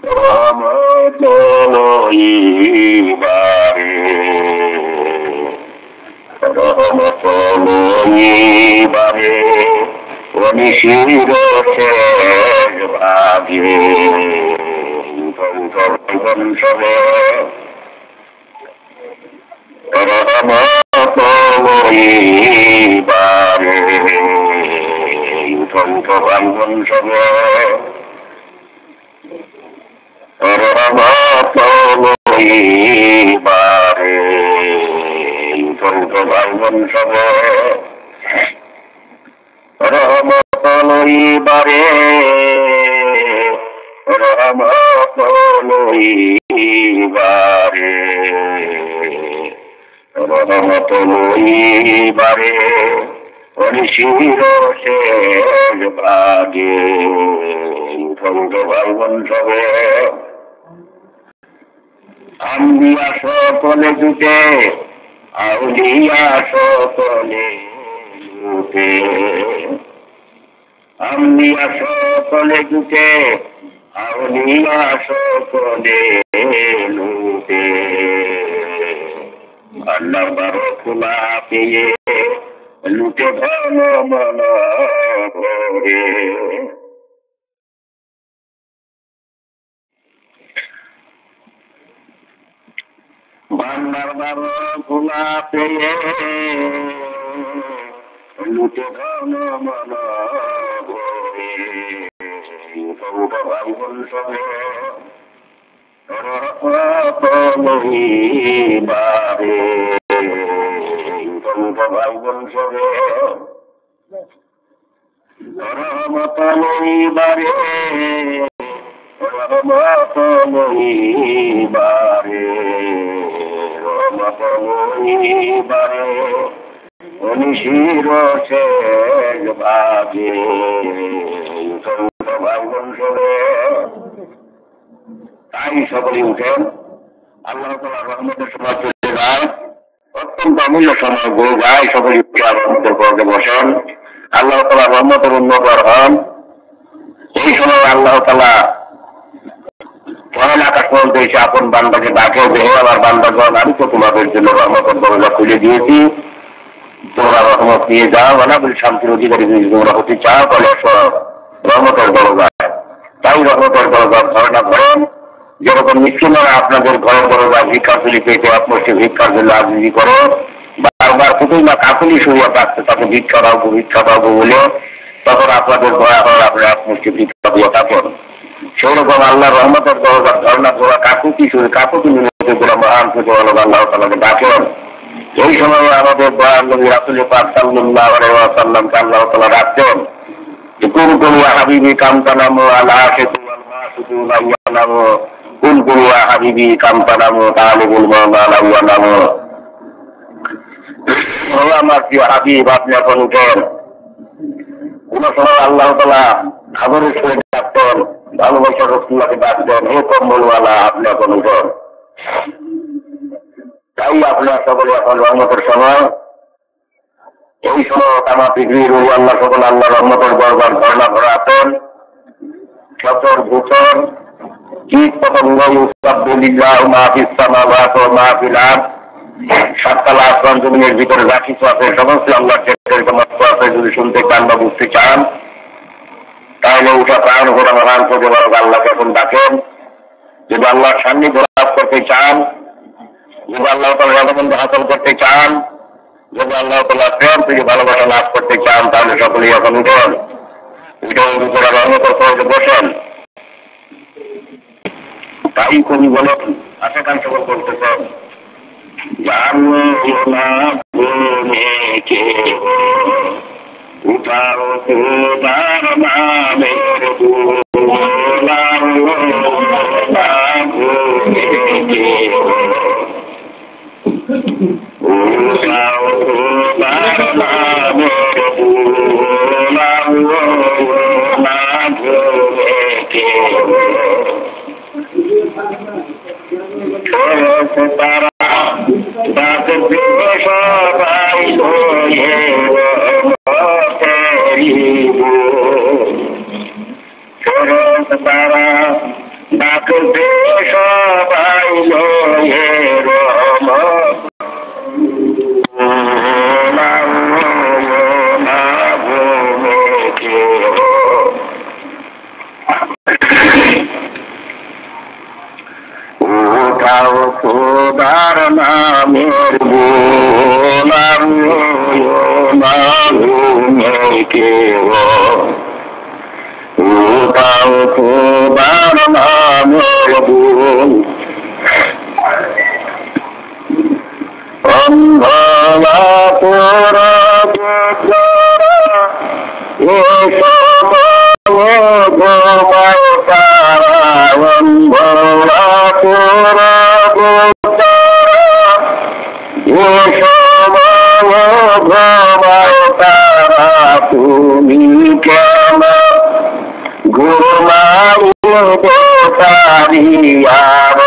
রহমত লইবারে রহমত লইবারে অনিশির শেষ ভাগে বংশবে রহমত লইবারে বংশবে রহমত লইবারে বংশবে রহমত লইবারে রহমত লইবারে রহমত লইবারে অনিশির শেষ ভাগে বংশবে আম্বিয়া সকলে জুটে আউলিয়া সকলে জুটে আম্বিয়া সকলে জুটে আউলিয়া সকলে লুটে আল্লাহ বারকুলা পেয়ে লুটে ধন মন ভরে ভান্ডার বারকুলা পেয়ে লুটে ধন মন ভরে বংশবে রহমত লইবারে বংশবে রহমত লইবারে রহমত লইবারে রহমত লইবারে অনিশির শেষ ভাগে বংশবে তাই সকলে উঠেন আল্লাহ তাআলার রহমতের সময় চলে যায় অত্যন্ত অমূল্য সময় গো যায় সকলে রহমতের পর্দে বসেন আল্লাহ তাআলার রহমতের উন্নতর হন এই সময় আল্লাহ তাআলা মহান আকাশ পর্যন্ত এসে আপন বান্দাকে ডাকে দেহে আমার বান্দাগণ আমি তো তোমাদের জন্য রহমতের দরজা খুলে দিয়েছি তোমরা রহমত নিয়ে যাও অনাবিল শান্তির অধিকারী যদি তোমরা হতে চাও তাহলে রহমতের দরজা তাই রহমতের দরজা ধারণা করেন যেরকম মিসকিনরা আপনাদের ঘরের দরজা ভিক্ষার তুলি পেতে আপনাকে ভিক্ষার জন্য আবৃত্তি করো বারবার কোথাও না কাকুলি শুয়ে থাকছে তাকে ভিক্ষা পাবো বলে তখন আপনাদের দয়া হয় আপনারা আপনাকে ভিক্ষা দিয়ে থাকুন সেরকম আল্লাহ রহমতের দরজা ধারণা করা কাকুতি শুনে কাকুতি মিলে করে মহান থেকে আল্লাহ তাআলাকে ডাকেন এই সময় আমাদের দয়ার নবী রাসূল পাক সাল্লাল্লাহু আলাইহি ওয়াসাল্লামকে আল্লাহ তাআলা ডাকতেন কুল ইয়া হাবিবি কামতানামু আলা আশিকি ওয়াল মাসুদু লাইয়ানামু কুল ইয়া হাবিবি কামতানামু তালিবুল মাওলানা ওয়া নামু ও আমার প্রিয় হাবিব আপনি এখন উঠেন কোন সময় আল্লাহ তাআলা আদরের সহিত ডাকতেন ভালোবাসার রাসূলকে ডাকতেন হে কম্বলওয়ালা আপনি এখন উঠেন তাই আপনার সকলে এখন রহমতের সময় এই সময় তামা পৃথিবীর আল্লাহ সকল আল্লাহ রহমতের দরবার ধারণা করে আছেন সচর ভূচর কীট পতঙ্গ উস্তাবলিল্লাহ মাহফিস সামাওয়াত ওয়া মাহফিল আরদ সাততলা আসমান জমিনের ভিতরে যা কিছু আছে সমস্ত আল্লাহর ক্ষমতা আছে যদি শুনতে চান বা বুঝতে চান তাহলে উঠা প্রাণ করে মহান করে আল্লাহকে এখন ডাকেন যদি আল্লাহর সান্নিধ্য লাভ করতে চান যদি আল্লাহ তাআলার রহমত হাসিল করতে চান যদি আল্লাহ তাআলার প্রেম থেকে ভালোবাসা লাভ করতে চান তাহলে সকলেই এখন উঠেন উঠে করে রহমতের পর্দে বসেন তাই কবি বলেন আশাকাঙ্ক্ষা সবল করতেছেন জানো না কে উঠাও তোমার নামের দুলার না ভুলে কে উঠাও তোমার নামের দুলার না ভুলে কে তারা তাদের সবাই হয়ে তারা ডাকতে সবাই লয়ে রম উঠাও খোদার নামের বোলার কেউ উঠাও খোদার নামের বোল অন্ধলা তোরা এ সময় তারা অন্ধলা তোরা এ সময় তারা তুমি কেন ঘুমাইতে পারি আর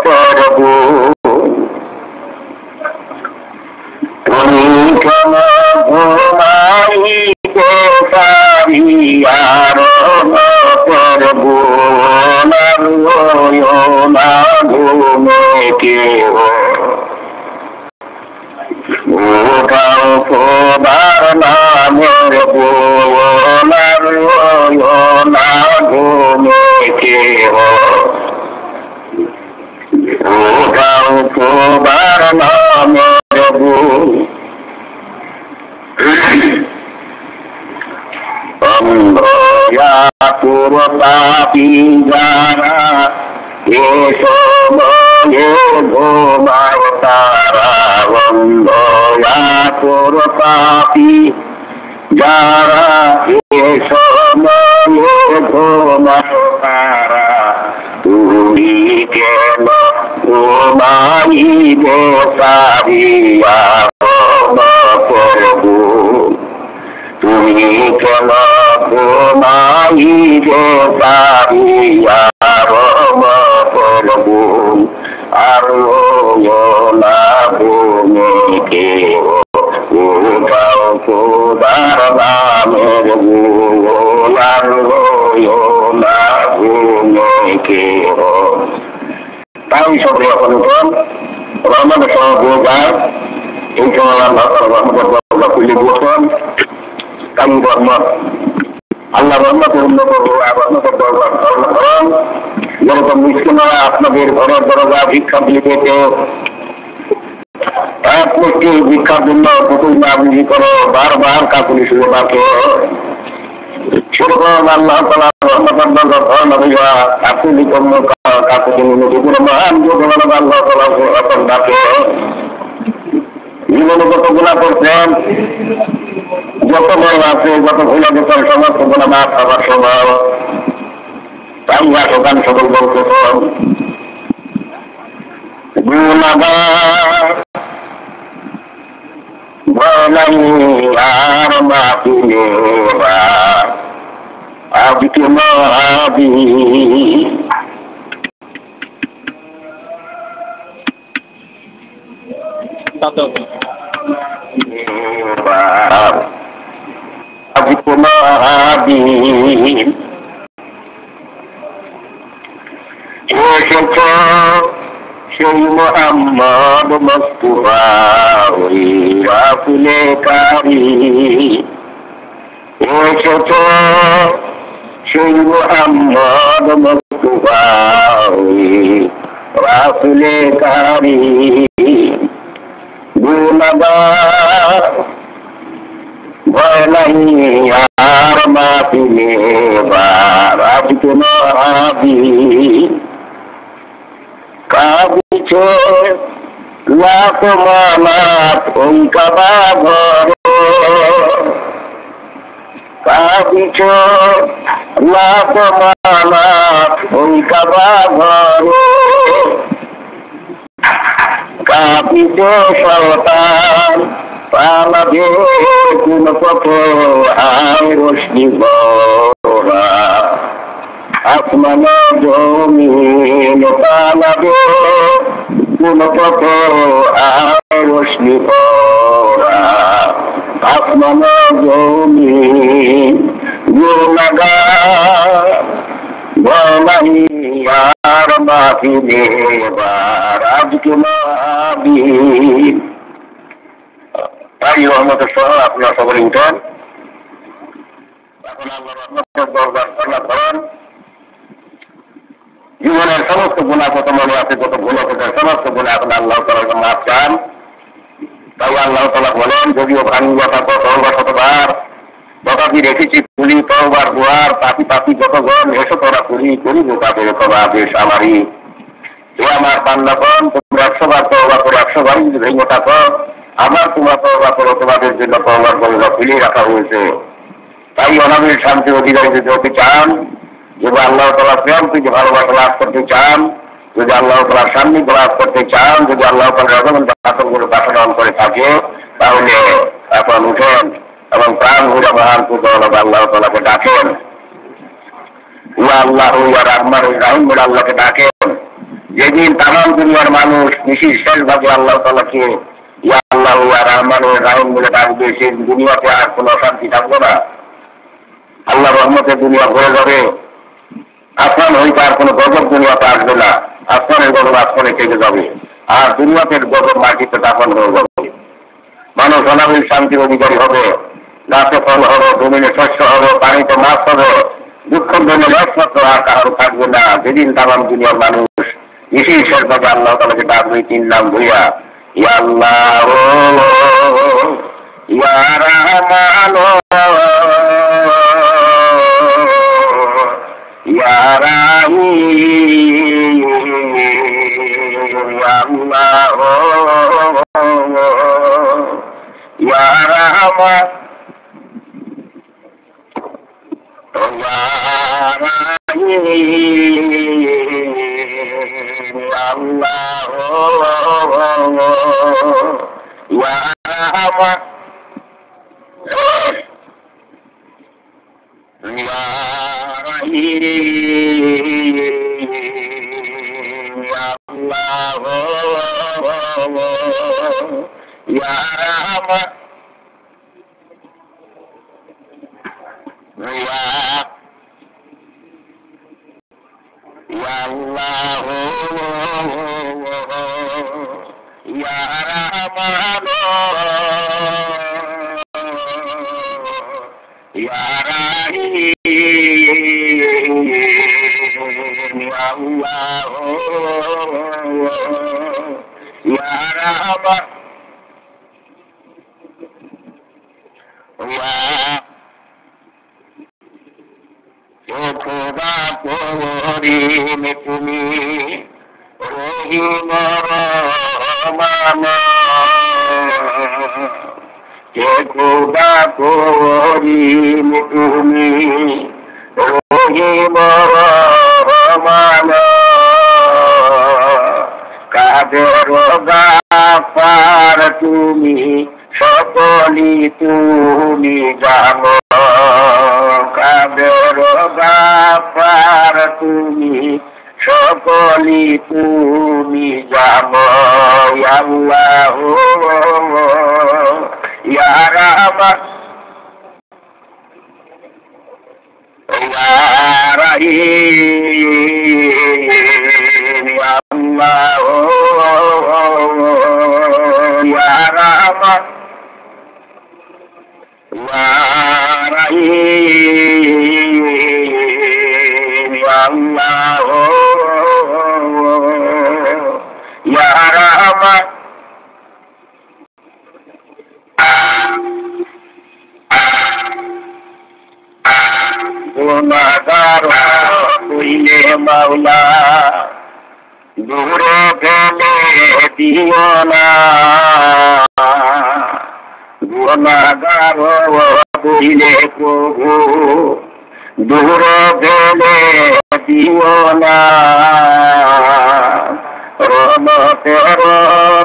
করব তুমি কেন ঘুমাইতে পারি আর করব না ঘুমে কেউ উঠাও খোদার নামের বোলার না ঘুমে কেউ উঠাও খোদার নামের বোল অন্ধয়াতুর পাপি যারা এ সময়ে ঘুমায় তারা অন্ধয়াতুর পাপি যারা এ সময়ে ঘুমায় তারা তুমি কেন ঘুমাইবে পারিয়া করব তুমি কেন ঘুমাইবে পারিয়া করব আর না ঘুমে কেউ উঠাও খোদার নামের বোলার না ঘুমে কেউ তাই সবে এখন রহমান সহযোগার এই সময় আল্লাহ খুলে বসন কালী রহমত আল্লাহ রহমতের উন্নত রহমতের দরকার যেরকম মিসকিনরা আপনাদের ঘরের দরজা ভিক্ষা দিতে এক মুষ্টি ভিক্ষার জন্য পুতুল আবৃত্তি করো বারবার কাকুলি শুনে ডাকে সেরকম আল্লাহ তাআলা রহমতের দরকার নবীরা কাকুলি কর্ম কাকুলি মিলে কোনো মহান যোগমান আল্লাহ তাআলা এখন ডাকে জীবনে কত গুণা করছেন যত বড় আছে যত ভুলে গেছেন সমস্ত গুণা মাফ হবার সময় তাই আসকান সকল বলতেছেন গুণাগার বলাই আর মাপিলে আজকে মহাবি আজকে মহাবি এসেছ সেই মোহাম্মদ মুস্তাফা ওই রাসূলে কারি এসেছ সেই মোহাম্মদ মুস্তাফা ওই রাসূলে কারি গুনাহগার ভয় নাই আর মাপিলে আজকে মহাবি কাবিছ লাখ মানাত ওই কাবা ঘর কাবিছ লাখ মানাত ওই কাবা ঘর কাবিছ সন্তান পালাবে কোন পথ আয় রশ্মি ভরা আসমান জমিন পালাবে কোন পথ আয় রশ্মি ভরা আসমান জমিন গুনাহগার ভয় নাই মাহফিলে এবার আজকে মাহফিল। তাই রহমতের সহ আপনারা সকলে উঠেন। এখন আল্লাহর রহমতের দরবার করার করেন। জীবনের সমস্ত গুনাহ কত মনে আছে, কত ভুল আছে, সমস্ত গুনাহ এখন আল্লাহ তাআলার কাছে মাফ চান। তাই আল্লাহ তাআলা বলেন, যদিও ভাঙি কথা তওবা শতবার, তথাপি রেখেছি খুলি তওবার দুয়ার, পাপি পাপি যতজন এসো তোরা করিব তাদের তওবা বেশ আমারই। হে আমার বান্দাগণ, তোমরা 100 বার তওবা করে 100 বার যদি ভেঙে থাকো, আবার তোমরা তওবা করো, তোমাদের জন্য তওবার দরজা খুলে রাখা হয়েছে। তাই অনাবিল শান্তি অধিকারী যদি হতে চান, যদি আল্লাহ তাআলার প্রেম থেকে ভালোবাসা লাভ করতে চান, যদি আল্লাহ তাআলার সান্নিধ্য লাভ করতে চান, যদি আল্লাহ তাআলার রহমত আচরণগুলো বাসনা করে থাকে, তাহলে এখন উঠেন এবং প্রাণ ভরে মহান কুদরত আল্লাহ তাআলাকে ডাকেন। ইয়া আল্লাহ ইয়া রহমান ইয়া রহিম বলে আল্লাহকে ডাকেন। যেদিন তামাম দুনিয়ার মানুষ নিঃশেষ ভাবে আল্লাহ তাআলাকে ইয়া আল্লাহ ইয়া রহমান ইয়া রহিম বলে ডাকবে, সেই দুনিয়াতে আর কোনো অশান্তি থাকবে না। আল্লাহ রহমতের দুনিয়া ভরে যাবে। আসমান হইতে আর কোনো গজব দুনিয়াতে আসবে না। আসমানের গজব আসমানে থেকে যাবে, আর দুনিয়াতে গজব মাটিতে দাফন হয়ে যাবে। মানুষ অনাবিল শান্তির অধিকারী হবে, গাছে ফল হবে, জমিনে শস্য হবে, পানিতে মাছ হবে, দুঃখের জন্য একমাত্র আর কারো থাকবে না। যেদিন তামাম দুনিয়ার মানুষ বিশেষভাবে আল্লাহ তাআলাকে ডাকবে 3 নাম ধইয়া, ইয়া আল্লাহ ইয়া রহমান ইয়া রহিম ইয়া আল্লাহ ইয়া রহমান ইয়া রহিম ইয়া আল্লাহ ইয়া রহমান ইয়া রহিম ইয়া আল্লাহ ইয়া রহমান ইয়া আল্লাহ ইয়া রহমান ইয়া রহিম ইয়া আল্লাহ ইয়া রহমান খোদা করিম তুমি রহিম রহমান, খোদা করিম তুমি রহিম রহমান, কাদের গাফার তুমি সকলি তুমি জানো, কাদের গাফার তুমি সকলি তুমি জানো, ইয়া আল্লাহ ইয়া রহমান ইয়া রহিম ইয়া আল্লাহ ইয়া রহমান ইয়া রহিম ইয়া আল্লাহ ইয়া রহমান। গুনাহগার হইলে মাওলা দূরে ফেলে দিও না, গুনাহগার হইলে প্রভু দূরে ফেলে দিও না, রহমতের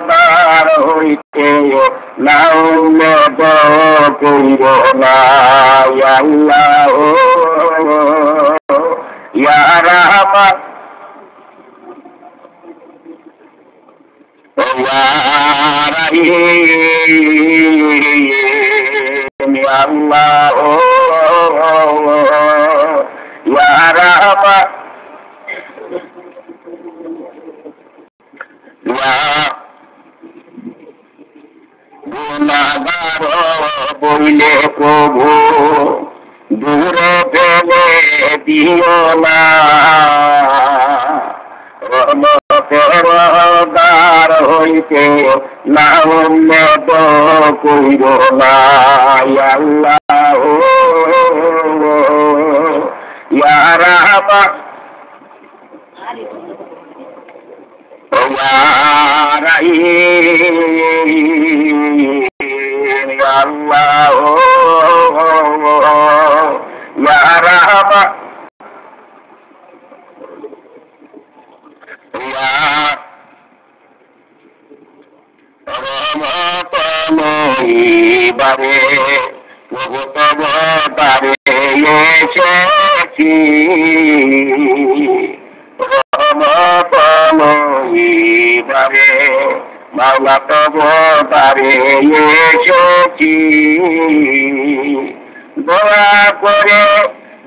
দ্বার হইতে নাউলে কইর না, ইয়া আল্লাহ ইয়া রহমান ইয়া রহিম ইয়া আল্লাহ ইয়া রহমান গুনাহগার বইলে প্রভু দূরে ফেলে দিও না, রহমতের দ্বার হইতে না উন্নত কইর না। আল্লাহ ইয়া রাহমান ইয়া রাহিম, আল্লাহ ইয়া রাহমান ইয়া রহমতময়ীবারে প্রভু তব দ্বারে এসেছি, রহমতময়ীবারে মাওলা তব দ্বারে এসেছি। দয়া করে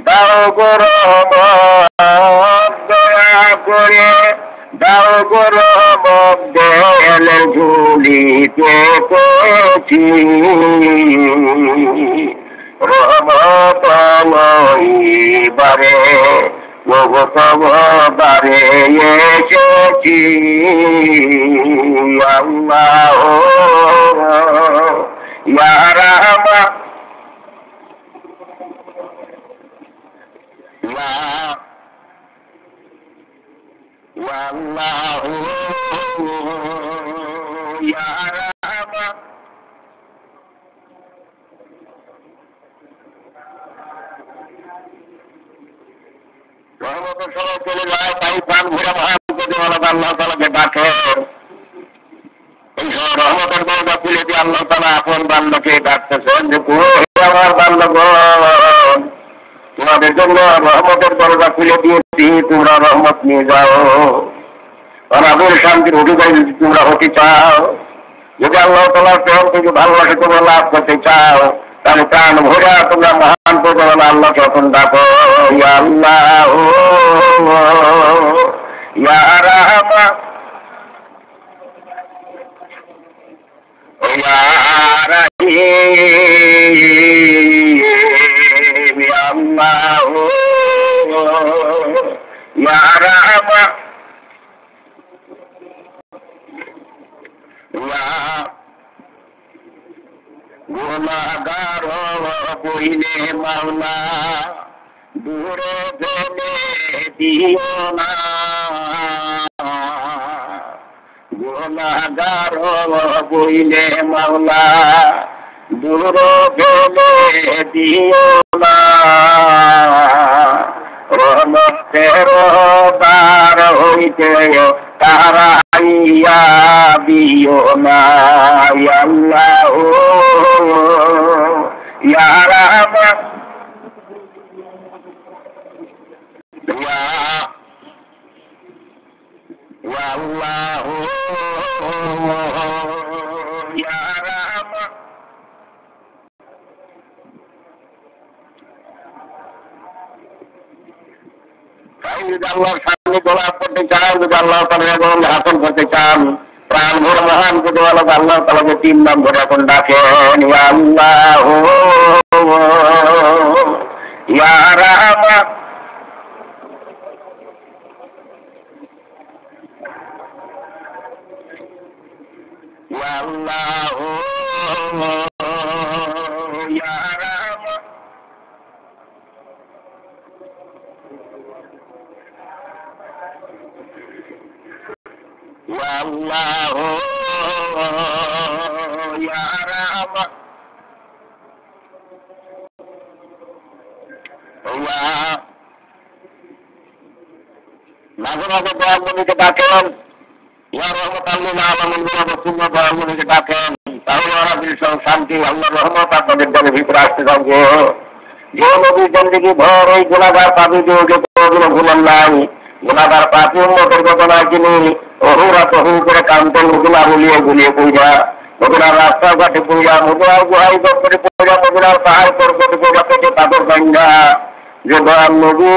দাও গো রহমত, দয়া করে দাও গো রহমত, দেয়ালে ঝুলিতে পেয়েছি, রহমতময়ীবারে প্রভু তব দ্বারে এসেছি। আল্লাহ ইয়া রাহমান আল্লাহ ইয়া রাহমান রহমতের সবাই চলে যায়, তাই প্রাণ ঘুরে মহান আল্লাহ তাআলাকে ডাকে। এই সব রহমতের দরজা খুলে দিয়ে আল্লাহ তাআলা আপন বান্দাকে ডাকতেছেন যে আমার বান্দাগণ, তোমাদের জন্য রহমতের দরজা খুলে দিয়েছি, তোমরা রহমত নিয়ে যাও। অনাবিল শান্তির অধিকারী যদি তোমরা হতে চাও, যদি আল্লাহ তাআলার প্রেম থেকে ভালোবাসা তোমরা লাভ করতে চাও, তাহলে প্রাণ ভরে তোমরা মহান প্রতিপালক আল্লাহকে এখন ডাকো। ইয়া আল্লাহ ইয়া রাহমান ইয়া রাহিম, ইয়া আল্লাহ ইয়া রাহমান ইয়া গুনাহগার বইলে মাওলা দূরে ফেলে দিও না, গুনাহগার বইলে মাওলা দূরে ফেলে দিও না, রহমতের দ্বার হইতে তারাইয়া দিও না। আল্লাহ ইয়া রাহমান আল্লাহ ইয়া রাহমান যদি আল্লাহর সামনে গোলাপ করতে চান, যদি আল্লাহ তাআলা হাসন করতে চান, প্রাণ ভরে মহান প্রতিপালক আল্লাহ তাআলাকে 3 নাম ধরে এখন ডাকেন। ইয়া আল্লাহ ইয়া রাহমান ইয়া আল্লাহ ইয়া রাহমান ইয়া আল্লাহ ইয়া রাহমান মাঝে মাঝে দয়ামণিকে ডাকেন, ইয়া রহমাতাল্লিল আলামিন বলে দয়ামণিকে ডাকেন, তাহলে আরাবিল শান্তি আল্লাহর রহমত আপনাদের ঘরের ভিতরে আসতে থাকবে। যে নবী জিন্দেগি ভর এই গুনাহগার পাপী দিওকে কোনোদিনও ভুলেন নাই, গুনাহগার পাপী উম্মতের ঘটনায় তিনি অহোরাত হু করে কান্তেন, মদিনা বলিয়ে গুলিয়ে পড়া, মদিনার রাস্তাঘাটে পড়া, মদিনার গুহাই করে পড়া, মদিনার পাহাড় পর্বতে পড়া থেকে পাথর ভাঙ্গা। যে দয়াল নবী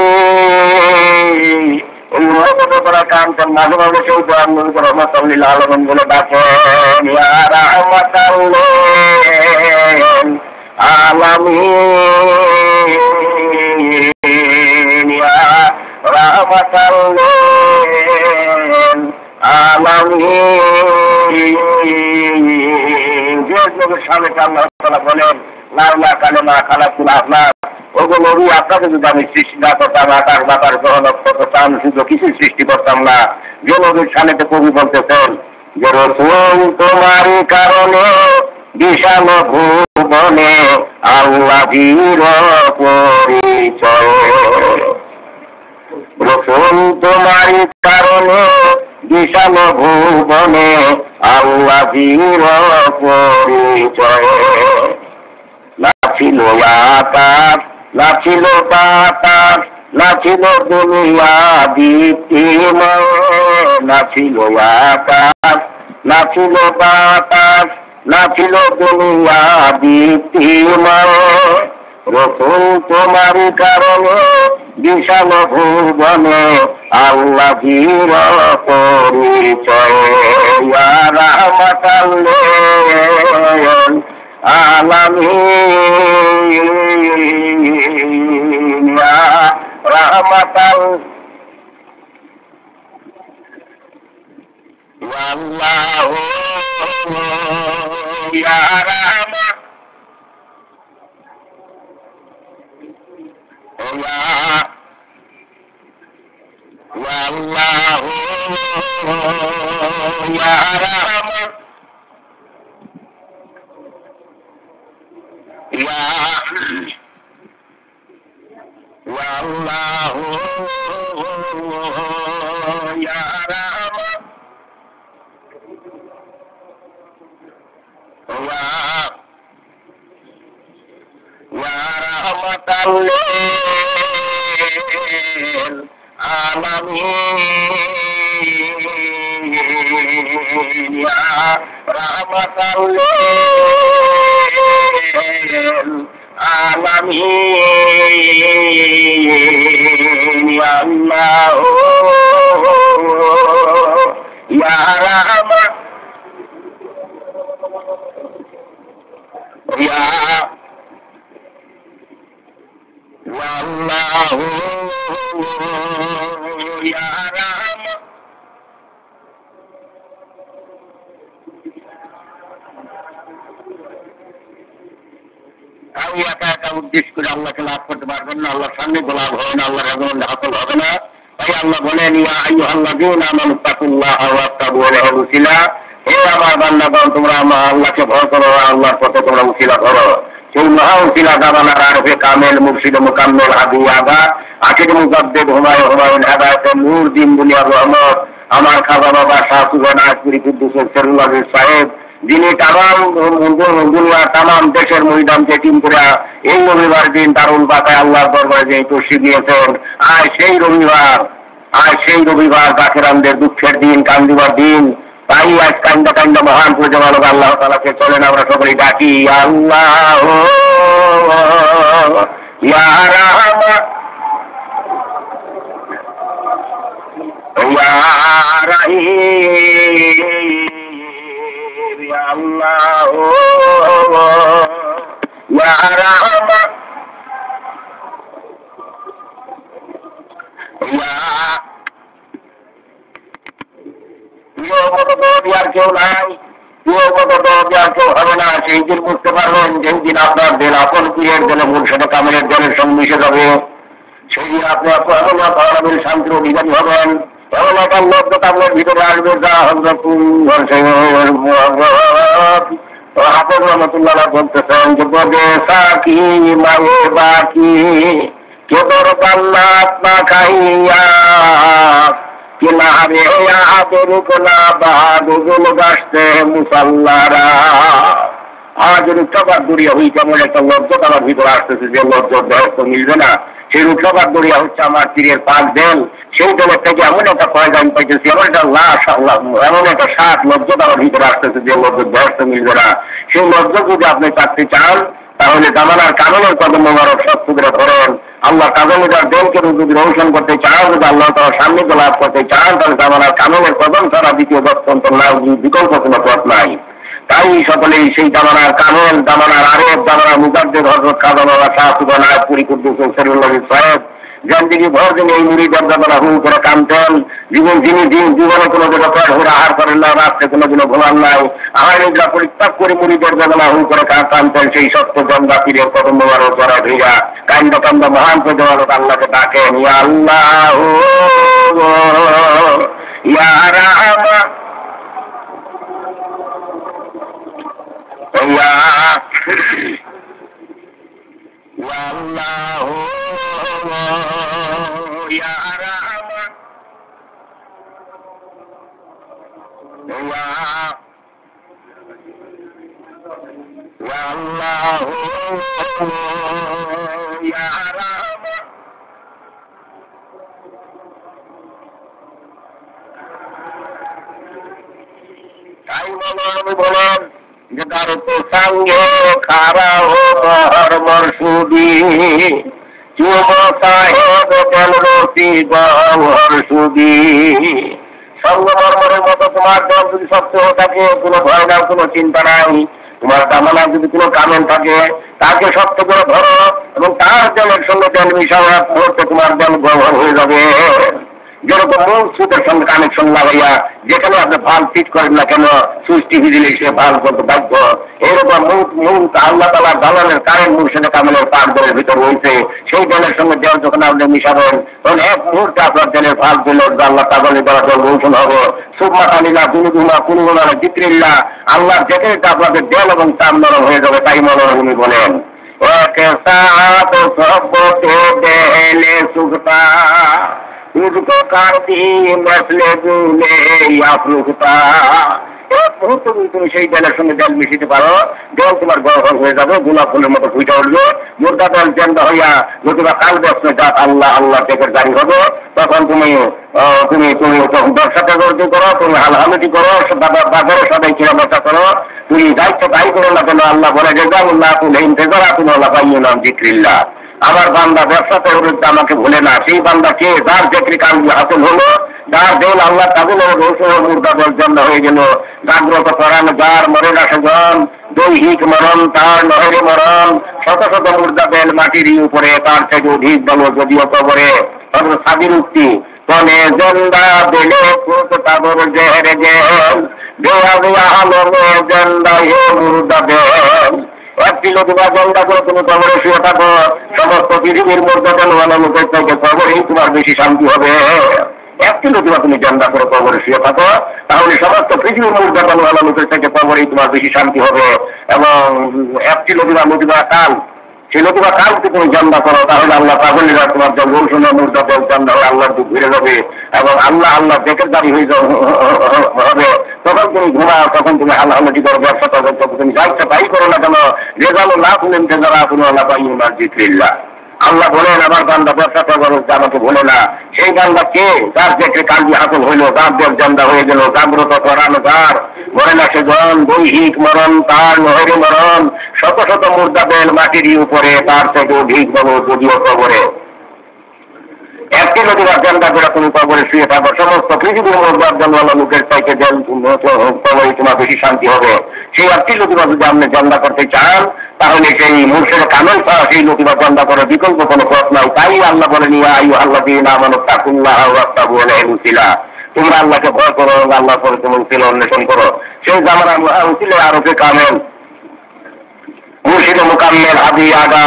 এই মহব্বতে করা কামটার মাঝে মাঝে সেই দোয়ার নবী রহমাতুল আলামিন বলে ডাকেন ইয়া রাহমাতাল লিল আলামিন ইয়া রাহমাতাল লিল আলামিন। যে নবীর সামনে আল্লাহ তাআলা বলেন লাউলা কালিমা খালাকুল আফলাক, ওগো নবী আপনাকে যদি আমি সৃষ্টি না করতাম আকাশ বাতাস গ্রহ নক্ষত্র চাঁদ সূর্য কিছু সৃষ্টি করতাম না। যে নবীর সামনে কবি বলতেছেন যে রাসূল তোমার কারণে বিশাল ভুবনে আল্লাহর পরিচয়, রাসূল তোমার কারণে বিশাল ভুবনে আল্লাহর পরিচয়। না ছিল আকাশ না ছিল বাতাস না ছিল দুনিয়া দীপ্তিময়, না ছিল আকাশ না ছিল বাতাস না ছিল দুনিয়া দীপ্তিময়, রাসূল তোমার কারণে বিশাল ভুবনে আল্লাহর পরিচয়। ইয়া রাহমাতাল লিল আলামিন ইয়া রাহমাতাল ওয়াল্লাহু ইয়া রাহমা ওয়াল্লাহু ইয়া রাহমা والله يا رحمة ورحمة للعالمين يا رحمة العالمين يا الله يا رحمة يا والله يا رحمة আমি একা একা উদ্দেশ্য করে আল্লাহকে লাভ করতে পারবেন না, আল্লাহর সামনে গোলাপ হবে না, আল্লাহর রাজমন্দ হাসল হবে না। তাই আল্লাহ বলেন ইয়া আইয়ুহাল্লাযীনা আমানুত্তাকুল্লাহা ওয়াত্তাবু লাহু ওয়াসিলা, হে আমার বান্দাগণ তোমরা আল্লাহকে ভয় করো, আল্লাহর পথে তোমরা উসিলা করো। সেই মহা উসিলা দাবানার আরফে কামেল মুর্শিদ মুকাম্মেল হাদি আগা আখির মুজাদ্দিদ হুমায়ুন হেদায়েতের নূর দিন দুনিয়ার রহমত আমার খাজা বাবা শাহ সুজান আজপুরি কুদ্দুসের সেরুল্লাহ সাহেব, যিনি তামাম দুনিয়া তামাম দেশের মহিদানকে টিম করে এই রবিবার দিন দারুল বাতায় আল্লাহর দরবারে যে তসরিফ দিয়েছেন। আজ সেই রবিবার বাকেরামদের দুঃখের দিন, কান্দিবার দিন। তাই আজ কান্দা কান্দা মহান পরিচালক আল্লাহ তাআলাকে চলেন আমরা সকলেই ডাকি আল্লাহ ইয়া রাহমা ইয়া রাহিম ইয়া আল্লাহ ইয়া রাহমা ইয়া আর কেউ নাই, কেউ হবে না। সেই দিন বুঝতে পারবেন যেই দিন আপনার দিন আপন পীরের জন্য মুর্শিদ কামেলের জনের সঙ্গে মিশে যাবে। সেই দিন আপনি আপনার শান্তির অধিকারী হবেন। এমন একটা লোক আপনার ভিতরে আসবে যা হাফেজ রহমতুল্লাহ বলতেছেন যে বদে সাকি মায়ে বাকি কেবর পাল্লাত না খাইয়া কিনারে আদর গোলা বাদুল গাছতে মুসাল্লারা। আজ রুক্ষাপাত দরিয়া হই কেমন একটা লজ্জত আমার ভিতরে আসতেছে, যে লজ্জত ব্যস্ত মিলবে না। সেই রুক্ষাপাত দরিয়া হচ্ছে আমার তীরের পাক দেল, সেই দলের থেকে এমন একটা পয়গান পাইতেছি, এমন একটা লাশ এমন একটা সাত লজ্জত আমার ভিতরে আসতেছে, যে লজ্জত ব্যস্ত মিলবে না। সেই লজ্জত যদি আপনি চাকরি চান তাহলে জামানার কারণের কদম মোবারক সব করে ধরেন। আল্লাহ কাজলিদার দেনকে যদি রোশন করতে চান, যদি আল্লাহ তাআলার সান্নিধ্য লাভ করতে চান, তাহলে জামানার কামেলের কদম ছাড়া দ্বিতীয় গত্যন্তর না, বিকল্প কোনো পথ নাই। তাই সকলেই সেই জামানার কামেল, জামানার আরেফ, জামানার মুজাদ্দিদ হযরত খাজা বাবা শাহ সুবহান পুরি কুদ্দুস সিরুল্লাহ সাহেব জিন্দেগি ভর দিন এই মুড়ি দরজা হু করে কামতেন। জীবনে কোনো দিনও পেট ভরে আহার করেন না, রাত্রে কোনোদিনও ঘুমান নাই। আহারিকরা পরিত্যাগ করে মুড়ি দরজা হু করে কামতেন। সেই সত্য জন্দা পীরের কদম মোবারক জড়া ভিড়া কান্দ কান্দ মহান প্রজোয়ারক আল্লাহকে ডাকেন, ইয়া আল্লাহ ইয়া রাহমান ইয়া আল্লাহ ইয়া রাহমান ইয়া আল্লাহ ইয়া রাহমান। তাই বলেন যে তার তো সঙ্গে খারা হো মহর মরসুদি চুম সাহেব তেল রসি গহর সুদি। সঙ্গমর্মরের মতো তোমার দল যদি সত্য থাকে, কোনো ভয় না, কোনো চিন্তা নাই। তোমার কামনার যদি কোনো কামেল থাকে, তাকে সত্য করে ধরো এবং তার জলের সঙ্গে তেল মিশাওয়ার মুহূর্তে তোমার জল গহর হয়ে যাবে। যেরকম মূল সুতের সঙ্গে কানেকশন লাগাইয়া যেখানে আপনি ভাল ফিট করেন না কেন, সুইচ টিভি দিলে সে ভাল করতে বাধ্য। এরকম মূল আল্লাহ তাআলা দালালের কারেন্ট মুর্শিদে কামেলের পাক দলের ভিতর রয়েছে। সেই দলের সঙ্গে জল যখন আপনি মিশাবেন, তখন এক মুহূর্তে আপনার দলের ভাল দিল আল্লাহ তাআলা দ্বারা জল রোশন হবে। সুবমা কালিলা কুনুগুনা কুনুগুনা জিক্রিল্লাহ, আল্লাহর জিকিরটা আপনাদের দেল এবং চাম নরম হয়ে যাবে। তাই মনোরমী বলেন, ওকে সাত সবতে দেলে সুখতা तुझको काटी मसले गुले याफरुखता। এক মুহূর্তে তুমি সেই জলের সঙ্গে জল মিশিতে পারো, জল তোমার গহর হয়ে যাবে, গোলাপ ফুলের মতো ফুটে উঠবে, মুর্দা জল জ্যান্ত হইয়া নতুবা কাল বসবে জাত আল্লাহ আল্লাহ টেকের জারি হবে। তখন তুমি তুমি তুমি তখন ব্যবসাটা করো, তুমি হালহালুটি করো, বাজারে সবাই কেনাবেচা করো, তুমি দায়িত্ব তাই করো না কেন। আল্লাহ বলে যে জাউল্লাহ তুমি ইন্তেজারা তুমি আল্লাহ পাইয়ে নাম জিক্রিল্লাহ। আমার বান্দা ব্যবসাতে আমাকে ভুলে না। সেই বান্দা কে? যার চাকরি কাজ হাসিল হলো, যার দেল আল্লাহ তাদের মুর্দা দল জন্ম হয়ে গেল। জাগ্রত করান যার মরে না সেজন, দৈহিক মরণ তার নহরে মরণ। শত শত মুর্দা বেল মাটির উপরে, তার থেকে অধিক বল যদিও কবরে। সাদির উক্তি তনে জন্দা বেলে তাবর জেহের জেল দেওয়া দেওয়া হলো জন্দা হে মুর্দা বেল। একটি নতুবা জন্দা করে তুমি কবরে শুয়ে থাকো, সমস্ত পৃথিবীর মধ্যে লোকের থেকে কবরেই তোমার বেশি শান্তি হবে। একটি নতুবা তুমি জন্দা করে কবরে শুয়ে থাকো, তাহলে সমস্ত পৃথিবীর মধ্যে লোকের থেকে কবরেই তোমার বেশি শান্তি হবে। এবং একটি নতুবা কাল, সেই নতুবা কালকে তুমি জন্দা করো, তাহলে আল্লাহ তাহলে তোমার জল মুর্দা জল জন্দা হয়ে আল্লাহর দিক ঘিরে যাবে এবং আল্লাহ আল্লাহ দেখের দাঁড়ি হয়ে হবে। তখন তুমি ঘুমাও, তখন তুমি হালহালটি করো, ব্যবসা করো, তুমি যা ইচ্ছা তাই করো না কেন। রেজালো না শুনেন যারা আপনি আল্লাহ পাইন জিক্রিল্লাহ। আল্লাহ বলেন আমার বান্দা ব্যবসাটা করো, আমাকে বলে না। সেই বান্দা কে? যার দেখে কালবি হাসল হইল, যার দেব জন্দা হয়ে গেল, জাগ্রত করানো যার মরে না সেজন, দৈহিক মরণ তার নহরে মরণ। শত শত মুর্দা বেল মাটির উপরে, তার থেকে অধিক বল যদিও কবরে। একটি নদীর জন্দা করে তুমি কবরে শুয়ে থাকো, সমস্ত পৃথিবীর মুর্দার জন্মানো লোকের চাইতে কবরে তোমার বেশি শান্তি হবে। সেই একটি নদীবা যদি আপনি জন্দা করতে চান, তাহলে সেই মুর্শিদের কামেল ছাড়া সেই নদীবা জন্দা করার বিকল্প কোনো পথ নাই। তাই আল্লাহ বলেন ইয়া আইয়ুহাল্লাযীনা আমানু তাকুল্লাহা ওয়াত্তাকু উসিলা, তোমরা আল্লাহকে ভয় করো, আল্লাহ করে তুমি উসিলা অন্বেষণ করো। সেই জামানার উসিলা আরফে কামেল, মুর্শিদে মুকাম্মেল, হাদি আগা,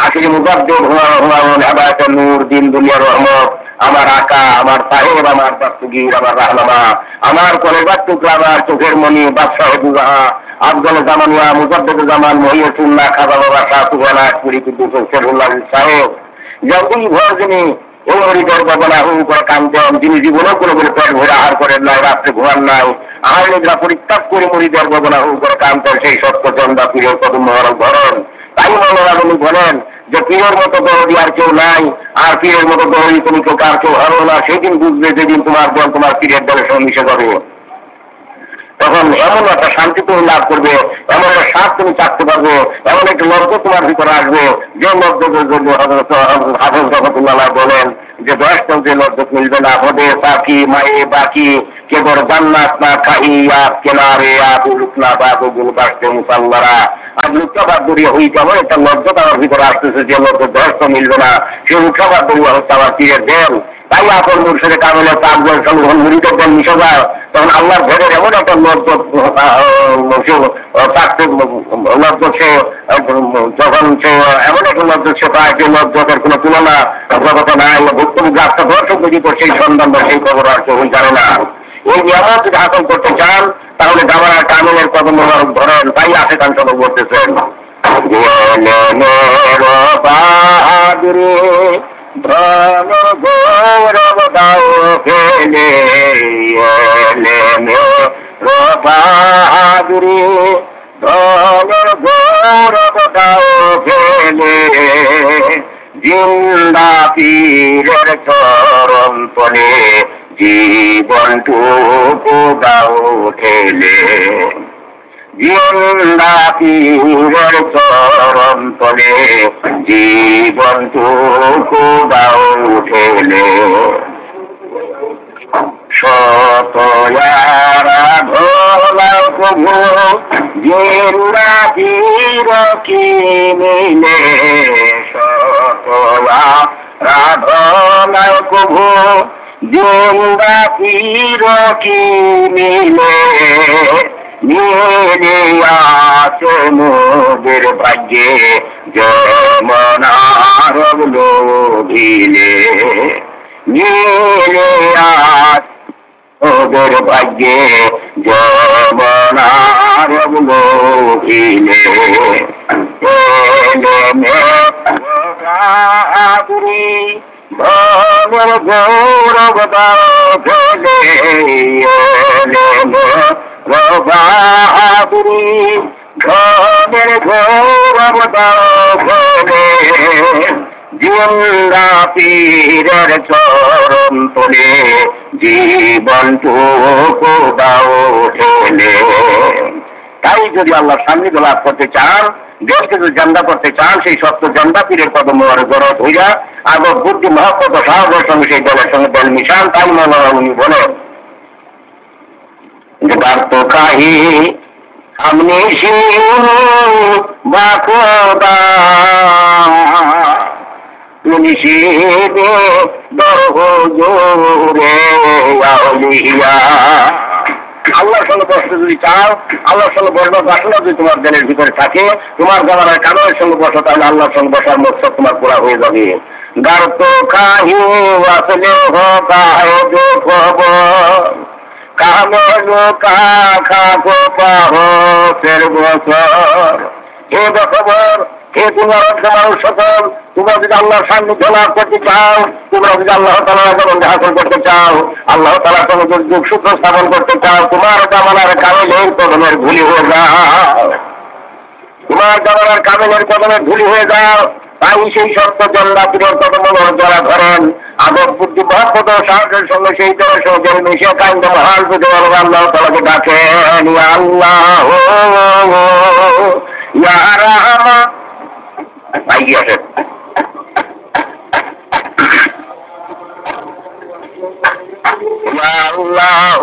আখিরি মুজাদ্দিদ হুমায়ুন হেদায়েতুন নূর, দিন দুনিয়ার রহমত, আমার আকা, আমার সাহেব, আমার দস্তগীর, আমার রাহনামা, আমার কলেজার টুকরা, আমার চোখের মণি, বাদশাহ দুজাহা, আফজল জামানিয়া, মুজাদ্দিদ জামান, মহিয়তুল্লাহ খাজা বাবা শাহ সুবহান পুরি কুদ্দুস সিরুল্লাহ সাহেব। যতই ভর যিনি ওমরি দরবানা হু করে কামতেন, যিনি জীবনেও কোনো পেট ভরে আহার করেন নাই, রাত্রে ঘুমান নাই, আহার নিদ্রা পরিত্যাগ করে মরি দরবানা হু করে কামতেন, সেই সত্য চন্দা পীরের কদম মোবারক ধরন। তাই মনোরাগনী বলেন যে পীরের মতো দরদি আর কেউ নাই, আর পীরের মতো দরদি তুমি কেউ কার কেউ হারো না। সেদিন বুঝবে যেদিন তোমার দল তোমার পীরের দলের সঙ্গে মিশে যাবে। তখন এমন একটা শান্তি তুমি লাভ করবে, এমন একটা স্বাদ তুমি চাকতে পারবে, এমন একটা লজ্জ তোমার ভিতরে আসবে, যে লজ্জতের জন্য হাফেজ রহমতুল্লাহ বলেন যে বয়স্ক যে লজ্জত মিলবে না, হদে পাখি মায়ে বাকি কেবল জান্নাত না খাইয়া কেনারে আবুলুকনা বাবুল বাসতে মুসাল্লারা। আর লুকাবাদ দরিয়া হই কেমন একটা লজ্জত আমার ভিতরে আসতেছে, যে লজ্জত বয়স্ক মিলবে না, সে লুকাবাদ দরিয়া হচ্ছে আমার তীরের দেন। তাই আপন মুর্শিদে কামেলের পাঁচজন সংগঠন মুরিদের দেন মিশে যায়, তখন আল্লাহর ঘরের এমন একটা লজ্জত লজ্জত সে যখন সে এমন একটা লজ্জত সে পায় যে লজ্জতের কোনো তুলনা জগতে নাই। ভুক্তভোগী আত্মা দর্শক বুঝি সেই সন্ধান বা সেই খবর আর কেউ জানে না। এই নিয়ামত যদি হাসল করতে চান তাহলে জামানার কামেলের কদম মোবারক ধরেন। তাই আসে কান সব বলতেছেন ধন গৌরব দাও ফেলে বাহাদুরি, ধন গৌরব দাও ফেলে জিন্দা পীরের চরণ তলে জীবনটুকু দাও ঠেলে, জিন্দা পীরের চরণ তলে জীবনটুকু দাও ঠেলে। শতয়ারা ধোলাও প্রভু জিন্দা পীর কি মিলে, শতয়ারা ধোলাও প্রভু জিন্দা পীর কি মিলে, মিলে আছে মোদের ভাগ্যে যেমন আরব লোভিলে, মিলে আছে মোদের ভাগ্যে যেমন আরব লোভিলে। ধনের গৌরব দাও ফেলে বাহাদুরি, ধনের গৌরব দাও ফেলে জিন্দা পীরের চরণ তলে জীবনটুকু দাও ঠেলে। তাই যদি আল্লাহ সান্নিধ্য লাভ করতে চান, দেশকে যদি জান্দা করতে চান, সেই সত্য জান্দা পীরের কদম গরজ হইয়া আগর বুদ্ধি মহব্বত সাহসের সঙ্গে সেই দলের সঙ্গে দল মিশান। তাই মৌলানা উনি বলেন যে বার্ত কাহি সামনে বাকদা নিষেধে দরজোরে আউলিয়া। আল্লাহর সঙ্গে বসতে যদি চাও, আল্লাহর সঙ্গে বসবার বাসনা যদি তোমার দিলের ভিতরে থাকে, তোমার জামানার কামের সঙ্গে বসো, তাহলে আল্লাহর সঙ্গে বসার মকসদ তোমার পুরা হয়ে যাবে। গার্ত কাহি আসলে কাহে খবর কামে লোকা খাকো পাহর বছর। হে খবর, হে তোমার মানুষ সকল, তোমরা যদি আল্লাহর সান্নিধ্য লাভ করতে চাও, তোমরা যদি আল্লাহ তাআলার সম্বন্ধে হাসিল করতে চাও, আল্লাহ তাআলার সঙ্গে যোগ সূত্র স্থাপন করতে চাও, তোমার জামানার কামেলের কদমের ধুলি হয়ে যাও, তোমার জামানার কামেলের কদমের ধুলি হয়ে যাও। তাই সেই সত্য জন্নাতীরের কদম যারা ধরেন, আগর বুদ্ধি মহব্বত সাহসের সঙ্গে সেই দলের সঙ্গে মিশে কান্দ মহান পুজো আল্লাহ তাআলাকে ডাকেন, ইয়া আল্লাহ ইয়া রাহমান। ভাই কি আছে ইয়া আল্লাহ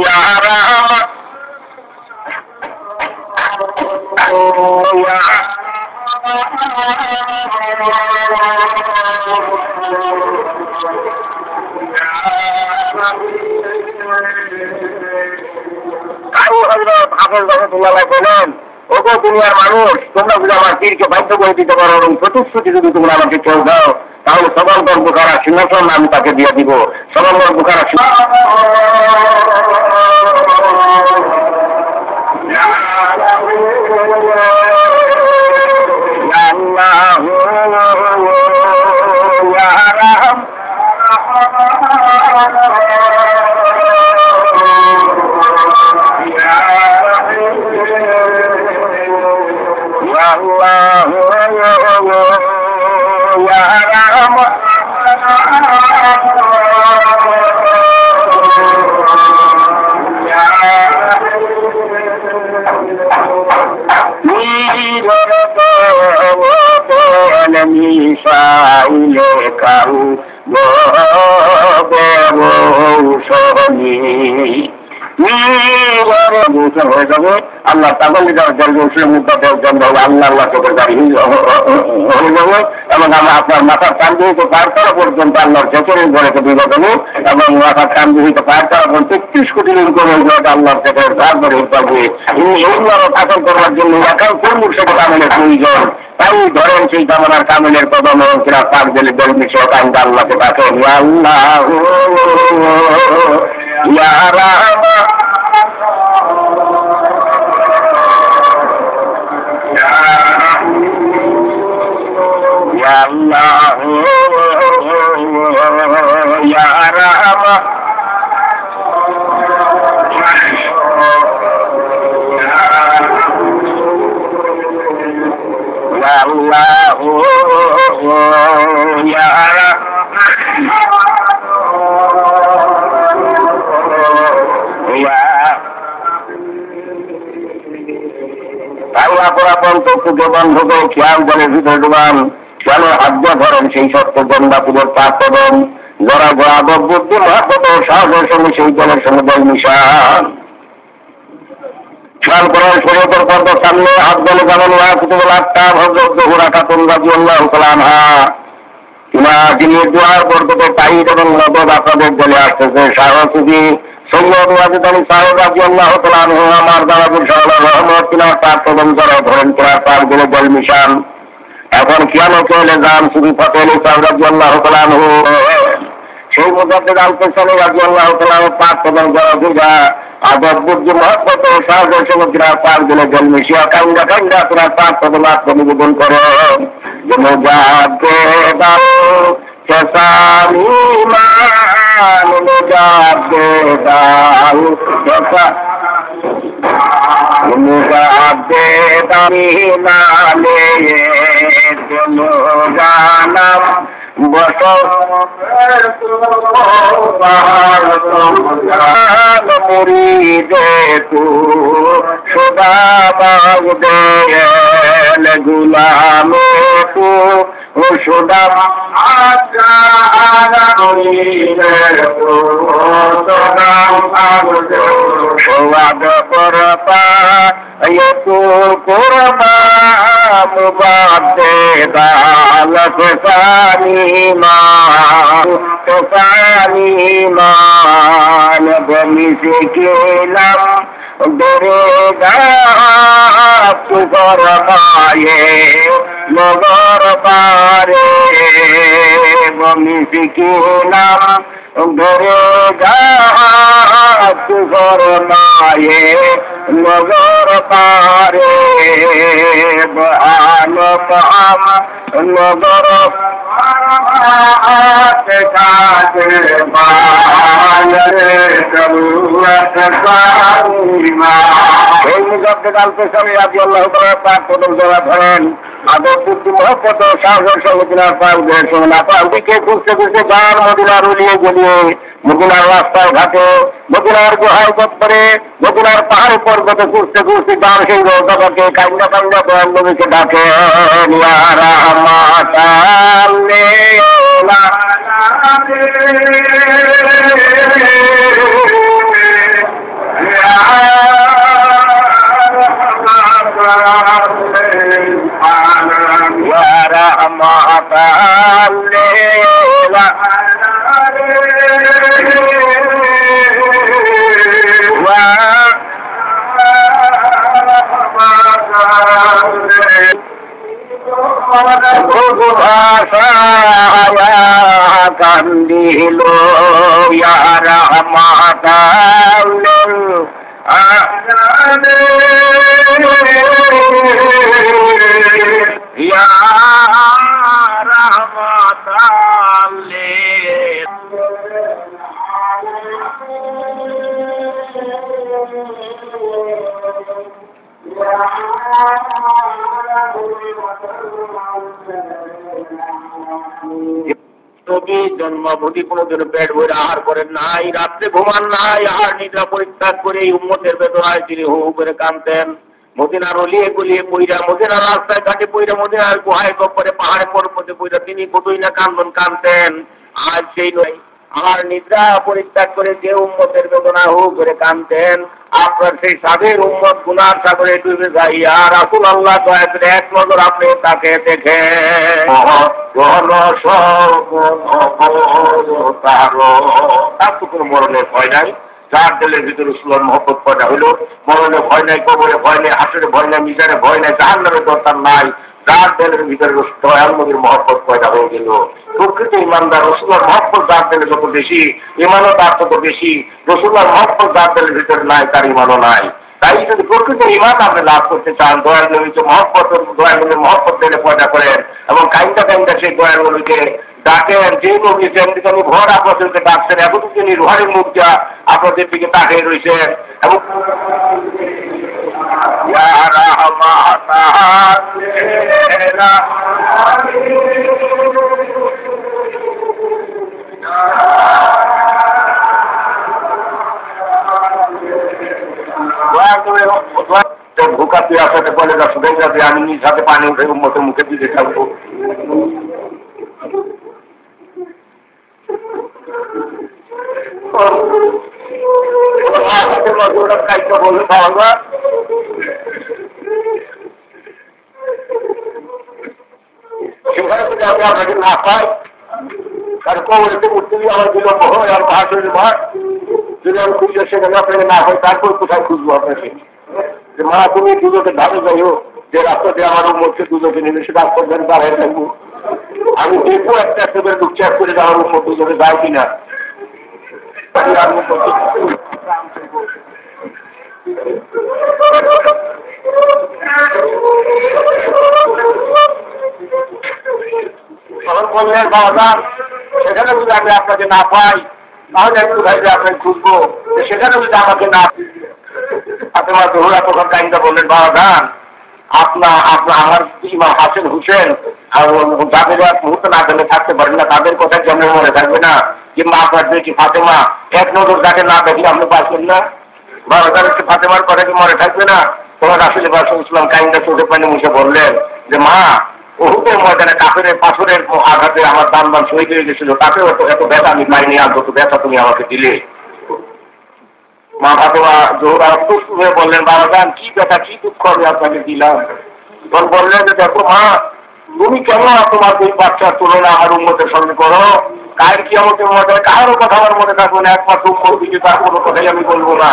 ইয়া রাহমান ইয়া হাফেজ রহমতুল্লাহ বলেন, ওগো দুনিয়ার মানুষ, তোমরা যদি আমার পীরকে বাধ্য করে দিতে পারো এবং প্রতিশ্রুতি যদি তোমরা আমাকে কেউ দাও, তাহলে সবাঙ্কর বুখারা সিংহাসন আমি তাকে দিয়ে দিব। সবাঙ্কর বুখারা হয়ে যাবে। আল্লাহ তাহলে আল্লাহ আল্লাহ চোখের গাড়ি হয়ে যাবে এবং আমরা আপনার মাথার কান্দিহিত পার করা পর্যন্ত আল্লাহর চোখের ঘরেকে বিগত হবে এবং মাথার কান্দিহিত পার করা পর্যন্ত 33 কোটি লোক করে আল্লাহর চোখের তারপরে পাবে। এইগুলো শাসন করার জন্য এখন কোন মুর্শিদ কামেলের প্রয়োজন? তাই ধরেন সেই কামনার কামেলের কদম কিনা পাক দিলে দল মিশে কান্দা আল্লাহকে ডাকেন আল্লাহ ইয়া Rahman Allah ya Rahman ya Allah ya Allah পরাপর চক্ষুকে বন্ধ করে খেয়াল জলের ভিতরে ডুবান কেন আজ্ঞা ধরেন সেই সত্য গন্ডাপুরের পাক কদম গড়া গড়া বুদ্ধি মহাপত সাহসের সঙ্গে সেই জলের সঙ্গে জল মিশান খেয়াল করার শরীয়তের পর্ব সামনে হাত জলে যেমন কুতুবুল আটটা ভদ্র ঘোড়া খাতুন রাদিয়াল্লাহু তাআলা আনহা যিনি দুয়ার পর্বতে তাইদ এবং মদদ আপনাদের জলে আসতেছে সাহসী সৈয়দ ওয়াজিদ আলী সাহেব রাদিয়াল্লাহু তাআলা আনহু আমার দারাবুল শাহ রহমত তিনার পাক কদম যারা ধরেন তিনার পাক জলে জল মিশান এখন কিয়ানো চলে যান সুবি ফতে আলী সাহেব রাদিয়াল্লাহু তাআলা আনহু সেই মুজাদ্দিদ আল কাসানি রাদিয়াল্লাহু তাআলা পাক কদম যারা দুজা আদব বুদ্ধি মহব্বত ও সাহসের সঙ্গে তিনার পাক জলে জল মিশিয়া কান্দা কান্দা তিনার পাক কদম আত্মনিবেদন করে মুজাদ্দিদ কেসানি মান মুজাদ্দিদ আল মুজাদ্দিদ নালে দিলো জানাম মুরিদে তু সুদা বাগদে গুলামে তু সুদা সোয়াদ করপা তু করপা মুবাদ্দিদ আল কাসানি মান বমি সে গেলাম দরে গাছ করপায়ে নগর পারে বমি সে গেলাম ধরে গাছ করপায়ে নগর পারে আলোক নগর এই মুজাদ্দিদ আল কাসানি রাদিয়াল্লাহু তাআলা পাক কদম জড়া ধরেন আদব বুদ্ধি মহব্বত ও সাহসের সঙ্গে তিনার পাক দেয় শোনেন আপনার দিকে খুঁজতে খুঁজতে গান মদিনার উলিয়ে গলিয়ে মদিনার রাস্তায় ঘাটে মদিনার গুহায় গপ্পরে মদিনার পাহাড় পর্বতে খুঁজতে খুঁজতে গান সেই রোজাকে কান্দা কান্দা দয়াল নবীকে ডাকে ইয়া রাহমাতাল লিল يا رحمة الليل কান্দিল ইয়া রহমত ইয়া রহমত জন্মভূতি কোনদিন পেট ভরে আহার করেন নাই, রাত্রে ঘুমান নাই, আহার নিদ্রা পরিত্যাগ করে এই উম্মতের বেদনায় তিনি হু করে কাঁদতেন। মদিনার অলিয়ে গলিয়ে পইরা, মদিনার রাস্তায় ঘাটে পইরা, মদিনার গুহায় গপ্পরে পাহাড়ে পর্বতে পইরা তিনি কতই না কানতেন। আজ সেই নয়, আর নিদ্রা পরিত্যাগ করে যে উম্মতের বেদনা হু করে কানতেন, আপনার সেই সাধের উম্মত গুনার সাগরে ডুবে যায়। আর রাসূলুল্লাহ দয়া করে এক নজর আপনি তাকে দেখেন। তার তো কোনো মরণের ভয় নাই। যার দিলের ভিতরে রাসূলের মহব্বত পয়দা হইল, মরণে ভয় নাই, কবরে ভয় নাই, হাসরে ভয় নাই, মিজানে ভয় নাই, জাহান্নামের দরকার নাই। যার দিলের ভিতরে দয়াল নবীর মহব্বত পয়দা হয়ে গেল, প্রকৃত ইমানদার। রাসূলের মহব্বত যার দিলে যত বেশি, ইমানও তার তত বেশি। রাসূলের মহব্বত যার দিলের ভিতরে নাই, তার ইমানও নাই। তাই যদি প্রকৃত ইমান আপনি লাভ করতে চান, দয়াল নবীকে মহব্বত, দয়াল নবীর মহব্বত দিলে পয়দা করেন এবং কাইন্দা সেই দয়াল নবীকে ডাকেন। যে নবী যেমনি ভর আপনাদেরকে ডাকছেন, এখন তিনি রুহানি মুখটা আপনাদের দিকে তাকিয়ে রয়েছেন এবং ভুকা তুই আসতে বলে যা শুধু যাবে, আমি নিজ হাতে পানি উঠে উম্মতের মুখে দিতে থাকবো। বলবে বাবা সেখানে যদি আমি আপনাকে না পাই, কারণ কবরেতে উঠতে গিয়ে আমার বিলম্ব হয়, আর ভাষণের ভাগ যদি আমি খুঁজে সেখানে আপনাকে না হয়, তারপর কোথায় খুঁজবো আপনাকে? যে মা তুমি দুজকে ধারে যাইও, যে রাস্তাতে আমার উম্মতকে দুজকে নেবে, সে রাস্তা ধরে দাঁড়িয়ে থাকবো। আমি দেখবো একটা একটা করে চেক করে আমার উম্মত দুজকে যায় কিনা। বললেন বাবা, সেখানে যদি আমি আপনাকে না পাই, তাহলে একটু ভাইলে আপনাকে খুঁজবো। সেখানে যদি আমাকে না আপনার জহুরা তখন টাইমটা বললেন বাবা গান, আপনার আমার ইমাম হাসান হুসেন যাদের এক মুহূর্তে না গেলে থাকতে পারেন না, তাদের কথা কেমন মনে থাকবে না? কিংবা আপনার বেটি ফাতেমা এক নজর যাকে না দেখলে আপনি পাচ্ছেন না, বাবা গান ফাতেমার কথা কি মনে থাকবে না? তোমার রাসূল ইসলাম কাইন্দা চোখে পানি মুছে বললেন যে মা, উহুদের ময়দানে কাফেরের পাথরের আঘাতে আমার দান শহীদ হয়ে গেছিল, তাকেও এত ব্যথা আমি পাইনি, আর যত ব্যথা তুমি আমাকে দিলে। মা ফাতেমা জোহরা সুস্থ হয়ে বললেন বাবা গান, কি ব্যথা কি দুঃখ আমি আপনাকে দিলাম? তখন বললেন যে দেখো মা, তুমি কেন তোমার দুই বাচ্চার তুলনা আমার উম্মতের সঙ্গে করো? কার কি আমাদের মধ্যে কারো কথা আমার মনে থাকবে না, একমাত্র উম্মত দিকে তার কোনো কথাই আমি বলবো না।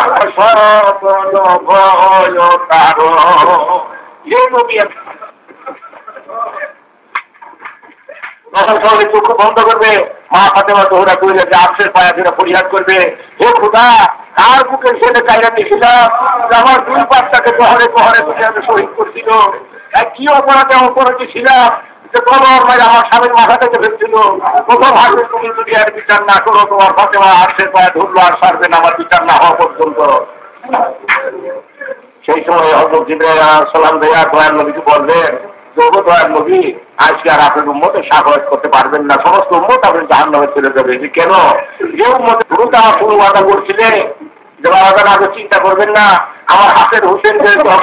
তখন সবাই চক্ষু বন্ধ করবে, মা ফাতেমা জোহরা কইলে যে আফসের পায়া ধরে ফরিয়াদ করবে, হে খোদা, কার বুকে ছেলে চাইরা দিয়েছিলাম আমার দুই বাচ্চাকে শহরে শহরে তুলে আমি শহীদ করছিল? কি অপরাধে ছিলাম যে কলর মাইরা আমার স্বামীর মাথা থেকে ফেলছিল? প্রথম হাসবে তুমি যদি আর বিচার না করো, তোমার ফাতেমা আফসের পায়া ধরলো আর সারবে না আমার বিচার না হওয়া পর্যন্ত। সেই সময় হযরত জিবরাইল আলাইহিস সালাম দয়া দয়ার নবীকে বললেন, দয়ার নবী, আজকে আর আপনার উম্মতের সাহায্য করতে পারবেন না, সমস্ত উম্মত আপনি জাহান্নামে চলে যাবে। যে কেন? যে উম্মতের শুরুতে আমার শুরু ওয়াদা করছিলে যে বাবা আগে চিন্তা করবেন না, আমার হাতের হোসেন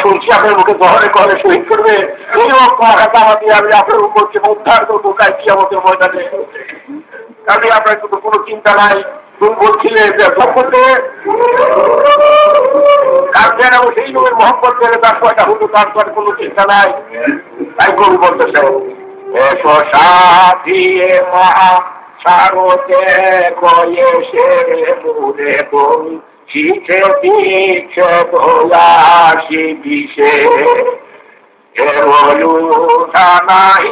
শুনছি আপনার মুখে শহরে শহরে শহীদ করবে, এই তোমার হাতে আমাকে আমি আপনার উম্মতকে উদ্ধার করবো কাজ কি আমাদের ময়দানে। কাজে আপনার কিন্তু কোনো চিন্তা নাই। তুমি বলছিলে যে করতে কাজের এবং সেই লোকের মহব্বত করে তার কয়টা হলো, তার কোনো চিন্তা নাই। তাই কবি বলতেছে, এসো সাথী মহা সারতে কয়ে সে মুরে বল শিখে দিচ্ছে দোয়াশি বিষে এরুঠা নাই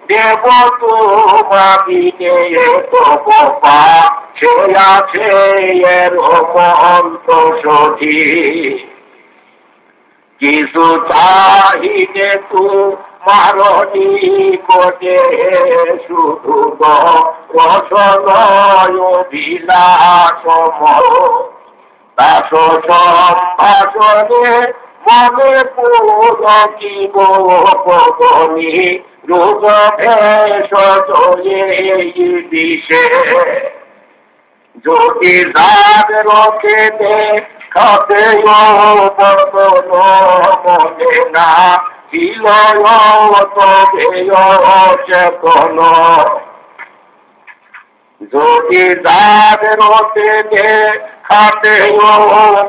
দেব তোমাকে তো গোপা সে আছে এর মহন্ত সধি কিছু চাহিনে তু মারণি কোটে শুধু রসনয় বিলাস দাস সম্ভাষণে মনে পুরকিব পদনি রোগ ভেষজয়ে দিশে যদি রাগ রক্ষে খাতে বদল মনে না হিলয় তবে চেতন যদি যাদের হতে খাতে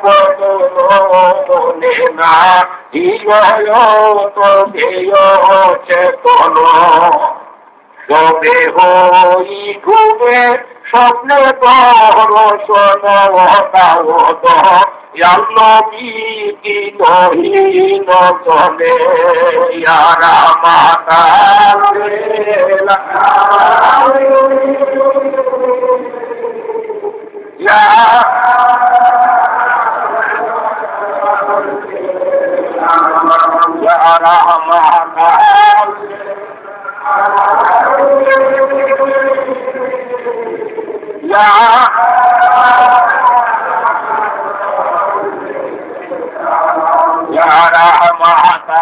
বদল মনে না হিলয় তবে চেতন তবে হই ঘুমে স্বপ্নে দর্শন দাওদ নবীহীন জনে ইয়ারা মাতা ইয়ারা মাতা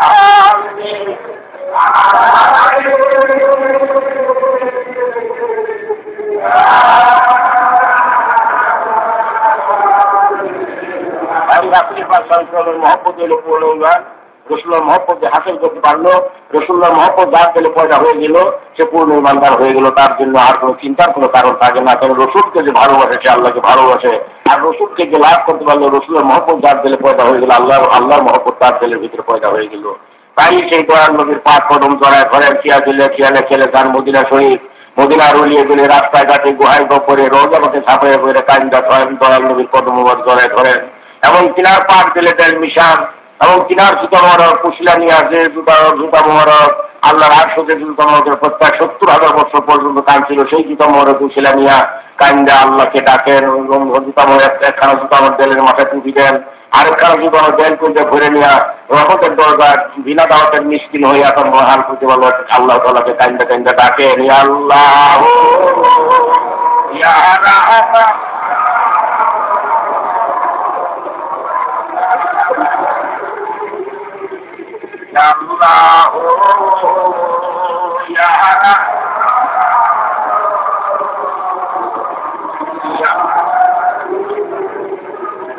মহব্বত হলো পূর্ণবান রসুল্লাহ মহব্বত হাসিল করতে পারলো রসুল্লাহ মহব্বত যার পেলে পয়দা হয়ে গেল সে পূর্ণ ইমানদার হয়ে গেল তার জন্য আর কোনো চিন্তার কোনো কারণ থাকে না কারণ রসুলকে যে ভালোবাসে সে আল্লাহকে ভালোবাসে আর রসুলকে যে লাভ করতে পারলো রসুলের মহব্বত যার পেলে পয়দা হয়ে গেল আল্লাহর মহব্বত তার পেলের ভিতরে পয়দা হয়ে গেল তাই সেই দয়াল নবীর পাঁচ কদম জড়ায় ঘরের খিয়ালে খেলে তার মদিনা শরীফ মদিনার উলিয়ে গেলে রাস্তায় ঘাটে গুহায় করে রোজাকে ছাপাইয়া করে কান্দা দয়াল নবীর কদম জড়ায় ধরেন এবং কিনার পাক দিলে তেল মিশান এবং কিনার জুতা মোহরক কুশিলা নিয়ে আসে জুতা মোহরক আল্লাহর 800 জুতা মোহরকের প্রত্যেক 70,000 বছর পর্যন্ত কাঁদছিল সেই জুতা মোহরক কুশিলা নিয়ে কান্দা আল্লাহকে ডাকেন এবং জুতা মোহরক একখানা জুতা আমার দেলের মাথায় টুপি দেন আরেকখানা জুতা আমার দেল করে ভরে নিয়ে রহমতের দরজা বিনা দাওয়াতের মিসকিন হয়ে এখন মহান প্রতিপাল আল্লাহ তাআলাকে কান্দা ডাকেন ইয়া আল্লাহ ইয়া রাহমান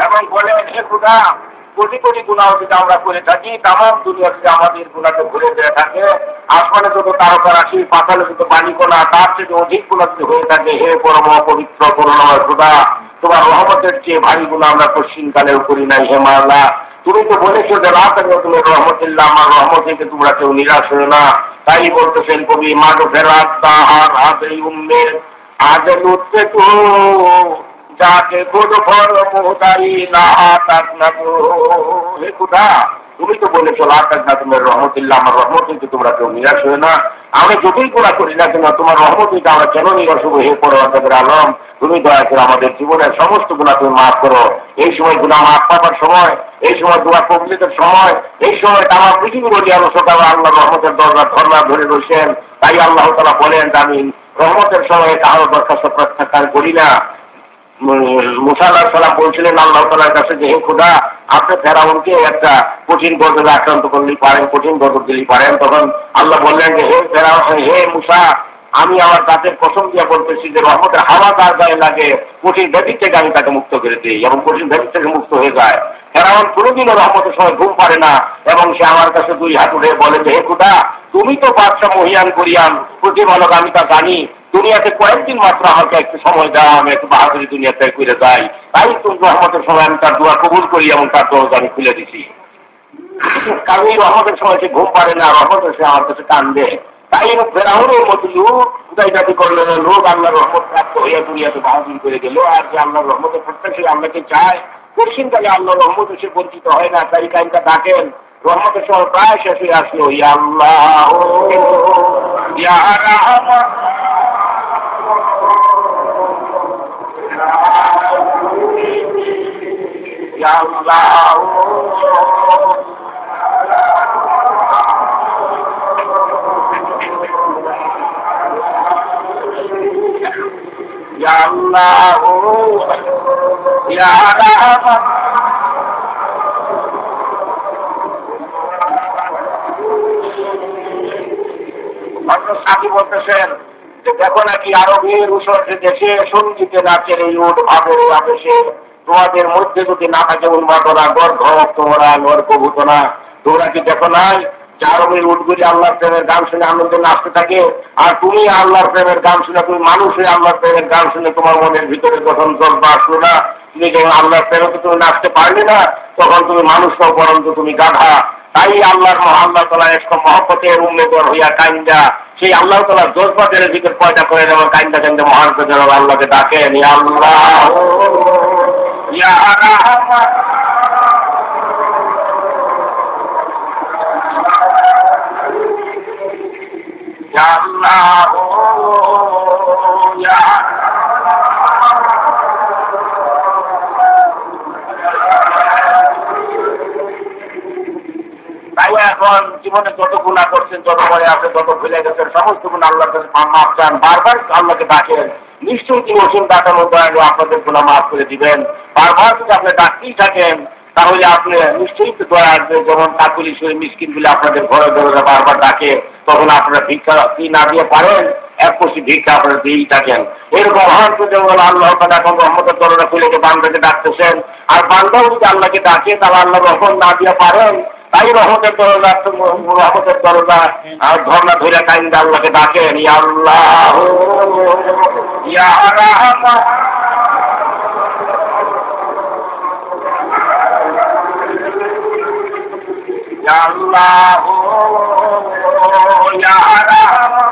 এবং বলেন হে খোদা কোটি কোটি গুনাহ যদি আমরা করে থাকি তামাম দুনিয়া যদি আমাদের গুনাহকে ভুলে দিয়ে থাকে আসমানে যত তারকা রাশি পাতালে যত বাণীকণা তার চেয়ে অধিক গুনাহ যদি হয়ে থাকে হে পরম পবিত্র করুণাময় খোদা তোমার রহমতের চেয়ে ভারী গুনাহ আমরা পশ্চিমকালেও করি নাই হে মাওলা তুমি তো বলেছো যে তুমি রহমতুল্লাহ আমার রহমত থেকে তোমরা কেউ নিরাশ হয়ে না তাই বলতেছেন কবি মানো ফেরাত তাহার হাতে উম্মের আজ লুটতে তো যাকে খোঁজ ফর মোহতাই না তাক না তো হে খোদা তুমি তো বলেছো লাখ না তোমার রহমতুল্লাহ আমার রহমত থেকে তোমরা কেউ নিরাশ হয়ে না আমরা যতই গুনাহ করি না কেন তোমার রহমত থেকে আমরা কেন নিরাশ হবো হে পরওয়ারদিগার আলম তুমি দয়া করে আমাদের জীবনের সমস্ত গুনাহ তুমি মাফ করো এই সময় গুনাহ মাফ পাবার সময় এই সময় দোয়া কবুলিয়তের সময় এই সময় আমার পৃথিবীর ওলি আলোচনা আল্লাহ রহমতের দরজা ধর্ণা ধরে রয়েছেন তাই আল্লাহ তাআলা বলেন আমি রহমতের সময় কারো দরখাস্ত প্রত্যাখ্যান করি না মুসা আলাইহিস সালাম বলছিলেন আল্লাহ তাআলার কাছে যে হে খোদা আপনি ফেরাউনকে একটা কঠিন গজবে আক্রান্ত করলেই পারেন কঠিন গজব দিলেই পারেন তখন আল্লাহ বললেন যে হে ফেরাউন হে মুসা আমি আমার দাঁতের কসম দিয়ে বলতেছি যে রহমতের হাওয়া তার গায়ে লাগে কঠিন ব্যাধি থেকে আমি তাকে মুক্ত করে দিই এবং কঠিন ব্যাধি থেকে মুক্ত হয়ে যায় ফেরাউন কোনোদিনও রহমতের সময় ঘুম পারে না এবং সে আমার কাছে 2 হাত উঠে বলে যে হে খোদা তুমি তো বাদশা মহিয়ান করিয়ান প্রতিপালক আমি তা জানি দুনিয়াতে কয়েকদিন মাত্র আমাকে একটু সময় দাও আমি একটু বাহাদুরি দুনিয়াতে করে যাই তাই তুমি রহমতের সময় আমি তার দোয়া কবুল করি এবং তার দরজা আমি খুলে দিছি কারণ এই রহমতের সময় সে ঘুম পারে না রহমতের সে আমার কাছে কান্দে তাই ফেরাউনের মতো লোক খুদাই দাবি করলেন লোক আল্লাহর রহমত প্রাপ্ত হইয়া দুনিয়াতে বাহাদুরি করে গেল আর যে আল্লাহর রহমতের প্রত্যাশী আল্লাহকে চায় পশ্চিমকালে আল্লাহর রহমত সে বঞ্চিত হয় না তাই টাইমটা ডাকেন রহমতের সময় প্রায় শেষ হয়ে আসলো ইয়া আল্লাহ ইয়া রাহমান ইয়া আল্লাহ ইয়া আল্লাহ ইয়া রাহমান সাথী বলতেছেন যে দেখো নাকি আরবের উসর দেশে সঙ্গীতে নাচের এই উট ভাবের আবেশে তোমাদের মধ্যে যদি না থাকে উন্মাদনা, গর্ধ, তোমরা নরকভূতনা, তোমরা কি দেখো নাই চারমের উঠগুলি আল্লাহর প্রেমের গান শুনে আনন্দ নাচতে থাকে, আর তুমি আল্লাহর প্রেমের গান শুনে, তুমি মানুষ হয়ে আল্লাহর প্রেমের গান শুনে তোমার মনের ভিতরে যখন জজ্বা আসলো না, তুমি যখন আল্লাহর প্রেমে তুমি নাচতে পারলে না, তখন তুমি মানুষ হও, পরন্তু তুমি গাধা। তাই আল্লাহর আল্লাহ তাআলা এসব মহব্বতের উম্মেদর হইয়া কাইন্দা সেই আল্লাহ তাআলা জজ্বাতের ভিতর পয়দা করে যেমন কাইন্দা কাইন্দা মহান আল্লাহকে ডাকেন, ইয়া আল্লাহ ইয়া রাহমান ইয়া আল্লাহ ইয়া তাই এখন জীবনে যত গুনাহ করছেন, যত পরে আছে, যত ভুলে গেছেন, সমস্ত গুণ আল্লাহর কাছে মাফ চান, বারবার আল্লাহকে ডাকেন, নিশ্চয়ই তিনি অসীম ডাকানো দয়ালু আপনাদের গুনাহ মাফ করে দিবেন। বারবার যদি আপনি ডাকতেই থাকেন তাহলে আপনি নিশ্চয়ই তো দয়া আসবে। যেমন কাকুলি সুরে মিসকিন গুলি আপনাদের ঘরে ঘরে বারবার ডাকে, তখন আপনারা ভিক্ষা কি না দিয়ে পারেন, এক কোটি ভিক্ষা আপনারা দিয়েই থাকেন। এরকম হয়তো যেমন আল্লাহ তাআলা এখন রহমতের দরজা খুলে বান্দাকে ডাকতেছেন, আর বান্দাও যদি আল্লাহকে ডাকে তাহলে আল্লাহ রহমত না দিয়ে পারেন, তাই রহমতের দরজা আর ধর্ণা ধরে কাইন্দা আল্লাহকে ডাকেন, ইয়া আল্লাহ ইয়া রাহমান ইয়া আল্লাহ ইয়া রাহমান।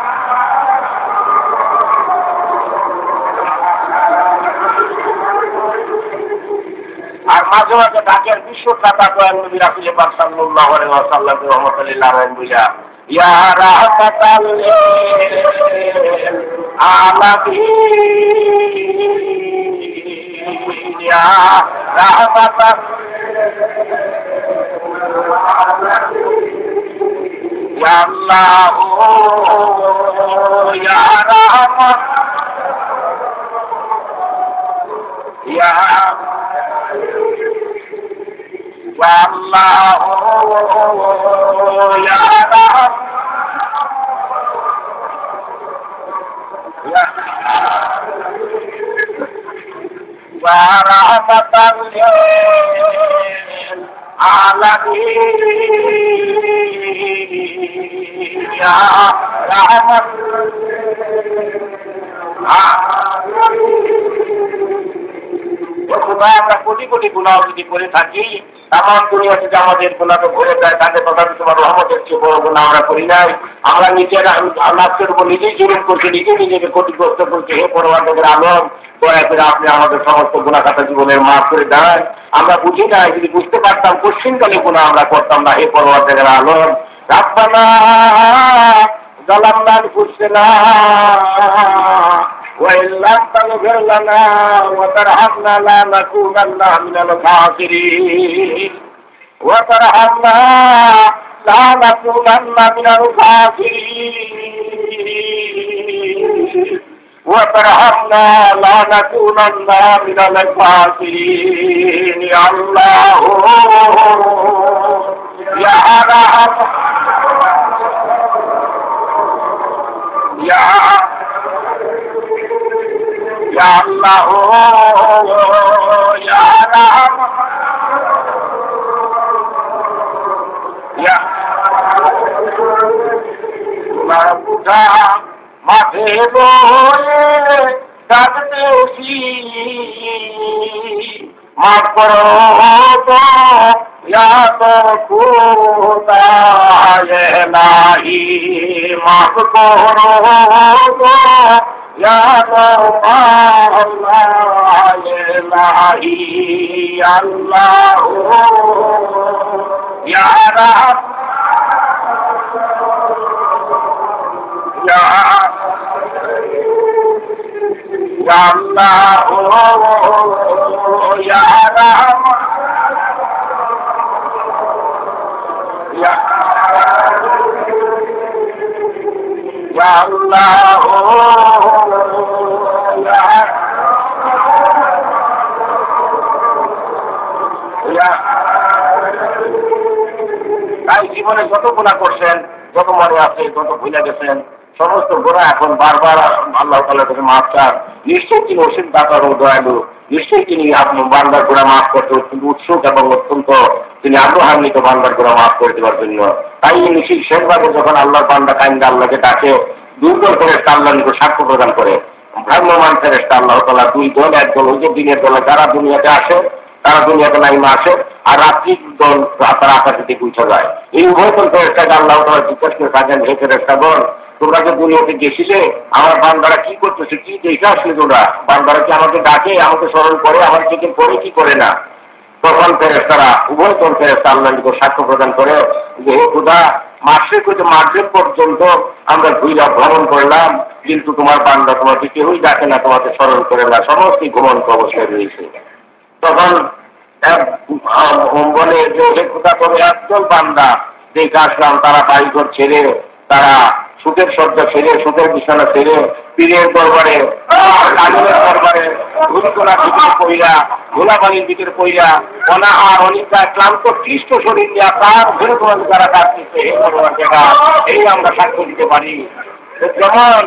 আর মাঝে মাঝে ডাকের বিশ্বখ্যাতা দয়াল নবী রাসূল পাক সাল্লাল্লাহু আলাইহি ওয়াসাল্লাম রহমাতুল্লিল আলামিন বলিয়া, ইয়া রাহমাতাল লিল আলামিন ইয়া রাহমাতাল ইয়া আল্লাহ ইয়া রাহমান ইয়া আল্লাহ ইয়া রাহমান ইয়া রাহমাতাল লিল আলামিন ইয়া রাহমান আমরা কোটি কোটি গুনাহ যদি করে থাকি, তামাম দুনিয়া থেকে আমাদের গুনাহকে ভরে দেয়, তাদের কথা তোমার রহমতের চেয়ে বড় গুনাহ আমরা করি নাই। আমরা নিজেরা নাফসের উপর নিজেই জুলুম করছি, নিজেকে ক্ষতিগ্রস্ত করছি। হে পরওয়ারদিগার আলম, দয়া করে আপনি আমাদের সমস্ত গুনাহ খাতা জীবনের মাফ করে দেন। আমরা বুঝি না, যদি বুঝতে পারতাম পশ্চিমকালে গুনাহ আমরা করতাম না। হে পরওয়ারদিগার আলম, রাব্বানা যালামনা আনফুসানা وإن لم تغفر لنا وترحمنا لنكونن من الخاسرين وترحمنا لنكونن من الخاسرين وترحمنا لنكونن من الخاسرين يا الله يا رحمن يا يا الله يا رحمن يا মাবুদা মাঠে বলে ডাকতেছি মাফ করো তো ইয়া তো খোদা ইলাহি মাফ করো তো ইয়া আল্লাহ ইলাহি আল্লাহ ইয়া রাব ইয়া আল্লাহ ইয়া রাব ইয়া আল্লাহ তাই জীবনে যত গুনাহ করছেন, যত মনে আছে, যত ভুলে গেছেন, সমস্ত গোনা এখন বারবার আল্লাহ তাআলার কাছে মাফ চান। নিশ্চয়ই তিনি অসীম দাতা এবং দয়ালু, নিশ্চয়ই তিনি আপনার বান্দার গোনা মাফ করতে অত্যন্ত উৎসুক এবং অত্যন্ত তিনি আগ্রহান্বিত বান্দার গোনা মাফ করে দেওয়ার জন্য। তাই নিশ্চয়ই শেষভাবে যখন আল্লাহর বান্দা কাইন্দা আল্লাহকে ডাকে, দুর্বল ফেরেশতা আল্লাহর নিকট সাক্ষ্য প্রদান করে। ভ্রাম্যমান ফেরেশতা আল্লাহ তাআলা দুই দল, এক দল ওই যে দিনের দল যারা দুনিয়াতে আসে, তারা দুনিয়াতে নাইমা আসে, আর রাত্রির দল তারা আকাশে দিকে উঠে যায়। এই উভয় দল ফেরেশতাকে আল্লাহ তাআলা জিজ্ঞাসা করে থাকেন, হে ফেরেশতাগণ, তোমরা যে দুনিয়াতে গেছিলে আমার বান্দারা কি করতেছে, কি দেখে আসলে তোমরা? বান্দারা কি আমাকে ডাকে, আমাকে স্মরণ করে, আমার থেকে পরে কি করে না? তখন ফেরেশতারা উভয় দল ফেরেশতা আল্লাহর নিকট সাক্ষ্য প্রদান করে যে হে খোদা, মাসের হইতে মাগরিব পর্যন্ত আমরা ঘুরে ভ্রমণ করলাম, কিন্তু তোমার বান্দা তোমাকে কেউই ডাকে না, তোমাকে স্মরণ করে না, সমস্ত ঘুমন্ত অবস্থায় রয়েছে। তখন বলে যে হে খোদা, তবে একদল বান্দা দেখে আসলাম, তারা বাড়িঘর ছেড়ে, তারা সুখের শয্যা ছেড়ে, সুখের বিছানা ছেড়ে, পীরের দরবারে, কাজলের দরবারে ধুলকোনা ভিতরে পইরা, ধুলাবালির ভিতরে পইরা, অনাহার অনিদ্রা ক্লান্ত ক্লিষ্ট শরীর নিয়ে তার ঘুরে তোমাকে তারা ডাকতেছে, এই ভগবান জায়গা, এই আমরা সাক্ষ্য দিতে পারি। যেমন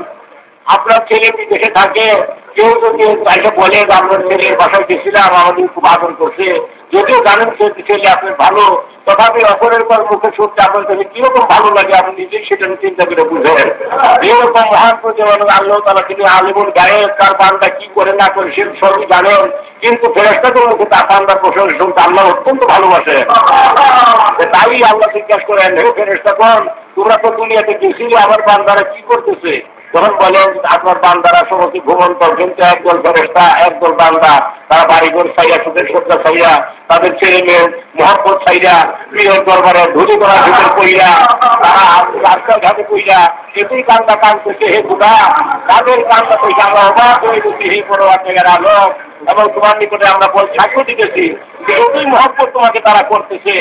আপনার ছেলে বিদেশে থাকে, কেউ যদি এসে বলে আপনার ছেলের বাসায় গেছিলাম, আমাদের খুব আদর করছে, যদিও জানেন ছেলে আপনার ভালো, তথাপি অপরের পর মুখে শুনতে আপনার কাছে কিরকম ভালো লাগে আপনি নিজেই সেটা চিন্তা করে বুঝেন। এরকম মহান প্রতিমানব আল্লাহ তাআলা তিনি আলিমুল গায়েব, তার বান্দা কি করে না করে সে সবই জানেন, কিন্তু ফেরেশতাদের মুখে তার বান্দার প্রশংসা শুনতে আল্লাহ অত্যন্ত ভালোবাসে। তাই আল্লাহ জিজ্ঞাসা করেন, হে ফেরেশতাগণ, তোমরা তো দুনিয়াতে গেছিলে, আমার বান্দারা কি করতেছে? তখন বলেন আপনার বান্দারা সমস্ত ঘুমন্ত, কিন্তু একদল ফেরেশতা, একদল বান্দা তারা বাড়িঘর ছাইয়া, সুখের শয্যা ছাইয়া, তাদের ছেলে মেয়ে মহব্বত ছাইয়া, পীরের দরবারে ধুলি করার ভিতর কইরা, তারা রাস্তার ঘাটে কইরা এতেই কান্দা কান্দতেছে। হে খোদা, তাদের কান্দা কইছে আমরা অবাক হয়ে গেছি, হে পরওয়ারদিগার আলম, এবং তোমার নিকটে আমরা সাক্ষ্য দিতেছি যে এতই মহব্বত তোমাকে তারা করতেছে,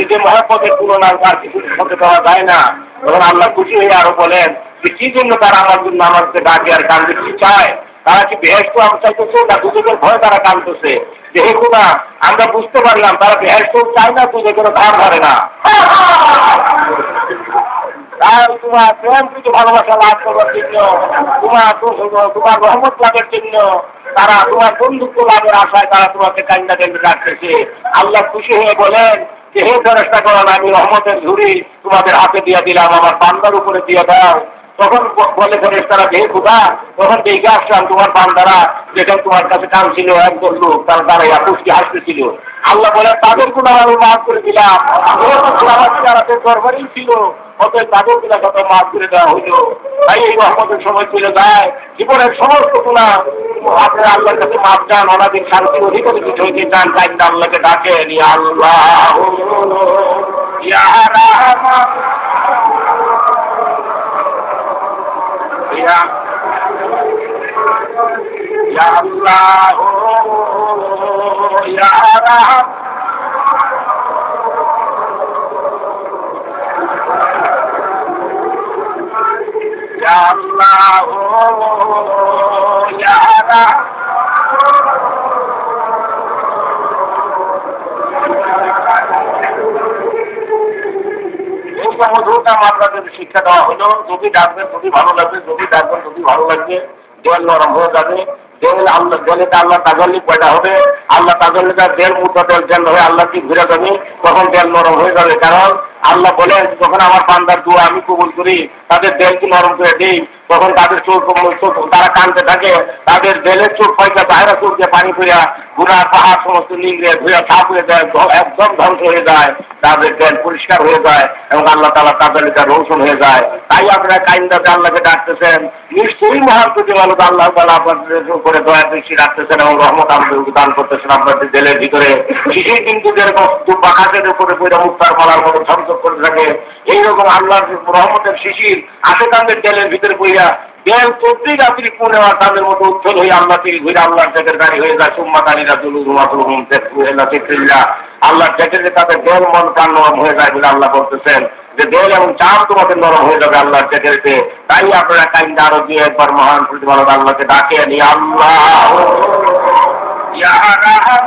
যে মহব্বতের তুলনা আর কিছু সাথে পাওয়া যায় না। তখন আল্লাহ খুশি হয়ে আরো বলেন যে কি জন্য তারা আমার জন্য আমাকে ডাকে আর কান্দে, কি চায়? তারা কি বেহেশত আমি চাইতেছে না দুজকের ভয় তারা কান্দতেছে? যে হে খোদা, আমরা বুঝতে পারলাম তারা বেহেশত চায় না, দুজকের ধার ধরে না। তোমার প্রেম কিছু ভালোবাসা লাভ করার জন্য, তোমার রহমত লাভের জন্য, তারা তোমার বন্ধুত্ব লাভের আশায় তারা তোমাকে কান্দা কেন্দ্রে রাখতেছে। আল্লাহ খুশি হয়ে বলেন যে হে ফেরেশতাগণ, আমি রহমতের ঝুড়ি তোমাদের হাতে দিয়ে দিলাম, আমার বান্দার উপরে দিয়ে দাও। তখন বলে ফেরেশতারা হে খোদা, তখন দেখে আসলাম তোমার বান্দারা যেখানে তোমার কাছে কাঁদছিল, একদল লোক তারা দাঁড়াইয়া পুষ্টি হাসতেছিল। আল্লাহ বলে তাদের গুনাহ আমি মাফ করে দিলাম, তাদের দরবারেই ছিল, অতএব তাদের গুনাহ কত মাফ করে দেওয়া হইল। তাই এই রহমতের সময় চলে যায়, জীবনের সমস্ত গুনাহ আপনারা আল্লাহর কাছে মাফ চান, অনাদিন শান্তির অধিকারী কিছু হইতে চান, তাই আল্লাহকে ডাকেন, ইয়া আল্লাহ ইয়া রাহমান ইয়া আল্লাহ ইয়া রাহমান ইয়া আল্লাহ ইয়া রাহমান। এই সমুদ্রটা আপনাদের শিক্ষা দেওয়া হলো, যদি ডাকবেন যদি ভালো লাগবে, যদি ডাকবেন যদি ভালো লাগবে, দেল নরম হয়ে যাবে। দেল আল্লাহ দেলেতে আল্লাহ তাজাল্লি পয়দা হবে, আল্লাহ তাজাল্লিটা দেল মুদ্রা দেল জেল হয়ে আল্লাহ কি ঘুরে যাবে, তখন দেল নরম হয়ে যাবে। কারণ আল্লাহ বলেন যখন আমার বান্দার দোয়া আমি কবুল করি, তাদের দেলকে নরম করে দিই, তখন তাদের চোখ তারা কানতে থাকে, তাদের দেলের চোখ পয়সা বাইরে চোখ দিয়ে পানি করিয়া গুণা পাহাড় সমস্ত নিংড়ে ধুয়া সাফ হয়ে যায়, একদম ধ্বংস হয়ে যায়, তাদের দেল পরিষ্কার হয়ে যায় এবং আল্লাহ তাআলা তাদের রোশন হয়ে যায়। তাই আপনারা কাইন্দাতে আল্লাহকে ডাকতেছেন, নিশ্চয়ই মহান প্রতিপালক আল্লাহ তাআলা আপনাদের উপরে দয়া দৃষ্টি রাখতেছেন এবং রহমত আমাদের দান করতেছেন আপনাদের দেলের ভিতরে। শিশির কিন্তু যেরকম বাঘাটের উপরে পড়ে মুক্তার মালার মতো ঝমঝম করে থাকে, এইরকম আল্লাহর রহমতের শিশির আশেকানদের দেলের ভিতরে পড়িয়া দেল 24 রাত্রি পুনে আর তাদের মতো উজ্জ্বল হয়ে আল্লাহ থেকে ঘুরে আল্লাহর জায়গার গাড়ি হয়ে যায়। সুম্মা তালিরা আল্লাহর জায়গাতে তাদের দেল মন প্রাণ নরম হয়ে যায় বলে আল্লাহ বলতেছেন যে দেল এবং চাঁদ তোমাদের নরম হয়ে যাবে আল্লাহর জায়গাতে। তাই আপনারা কাইন্ডা আরো দিয়ে একবার মহান প্রতিপালক আল্লাহকে ডাকেন, ইয়া আল্লাহ ইয়া রাহমান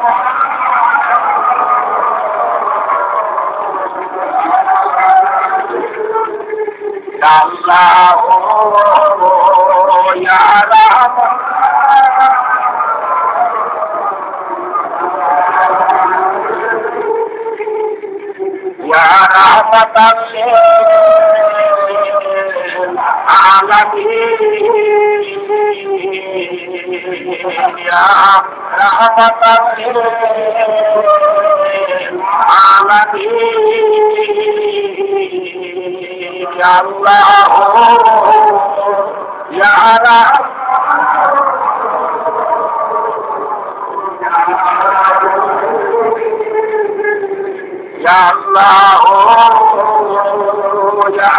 আল্লাহ ইয়া রাহমান ইয়া রাহমাতাল লিল আলামিন ইয়া রাহমাতাল লিল আলামিন আল্লাহ ইয়া ইয়া আল্লাহ ইয়া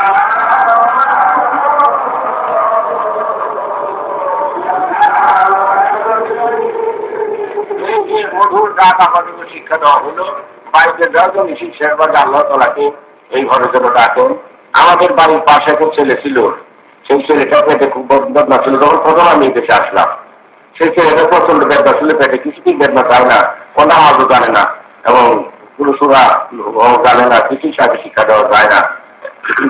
মধুর ডাক আমাদেরকে শিক্ষা দেওয়া হলো বাড়িতে যখন শিক্ষার বাদে আল্লাহ তাআলাকে এই ঘরের জন্য ডাকেন। আমাদের বাড়ির পাশে একটা ছেলে ছিল, সেই ছেলেটা পেটে খুব বেদনা ছিল। যখন প্রথম আমি দেশে আসলাম, সেই ছেলেটা প্রচন্ড বেদনা ছিল, পেটে কিছুতেই বেদনা চায় না, কোনো আওয়াজও জানে না এবং কোনো সুরা জানে না, কিছুই সাথে শিক্ষা দেওয়া যায় না।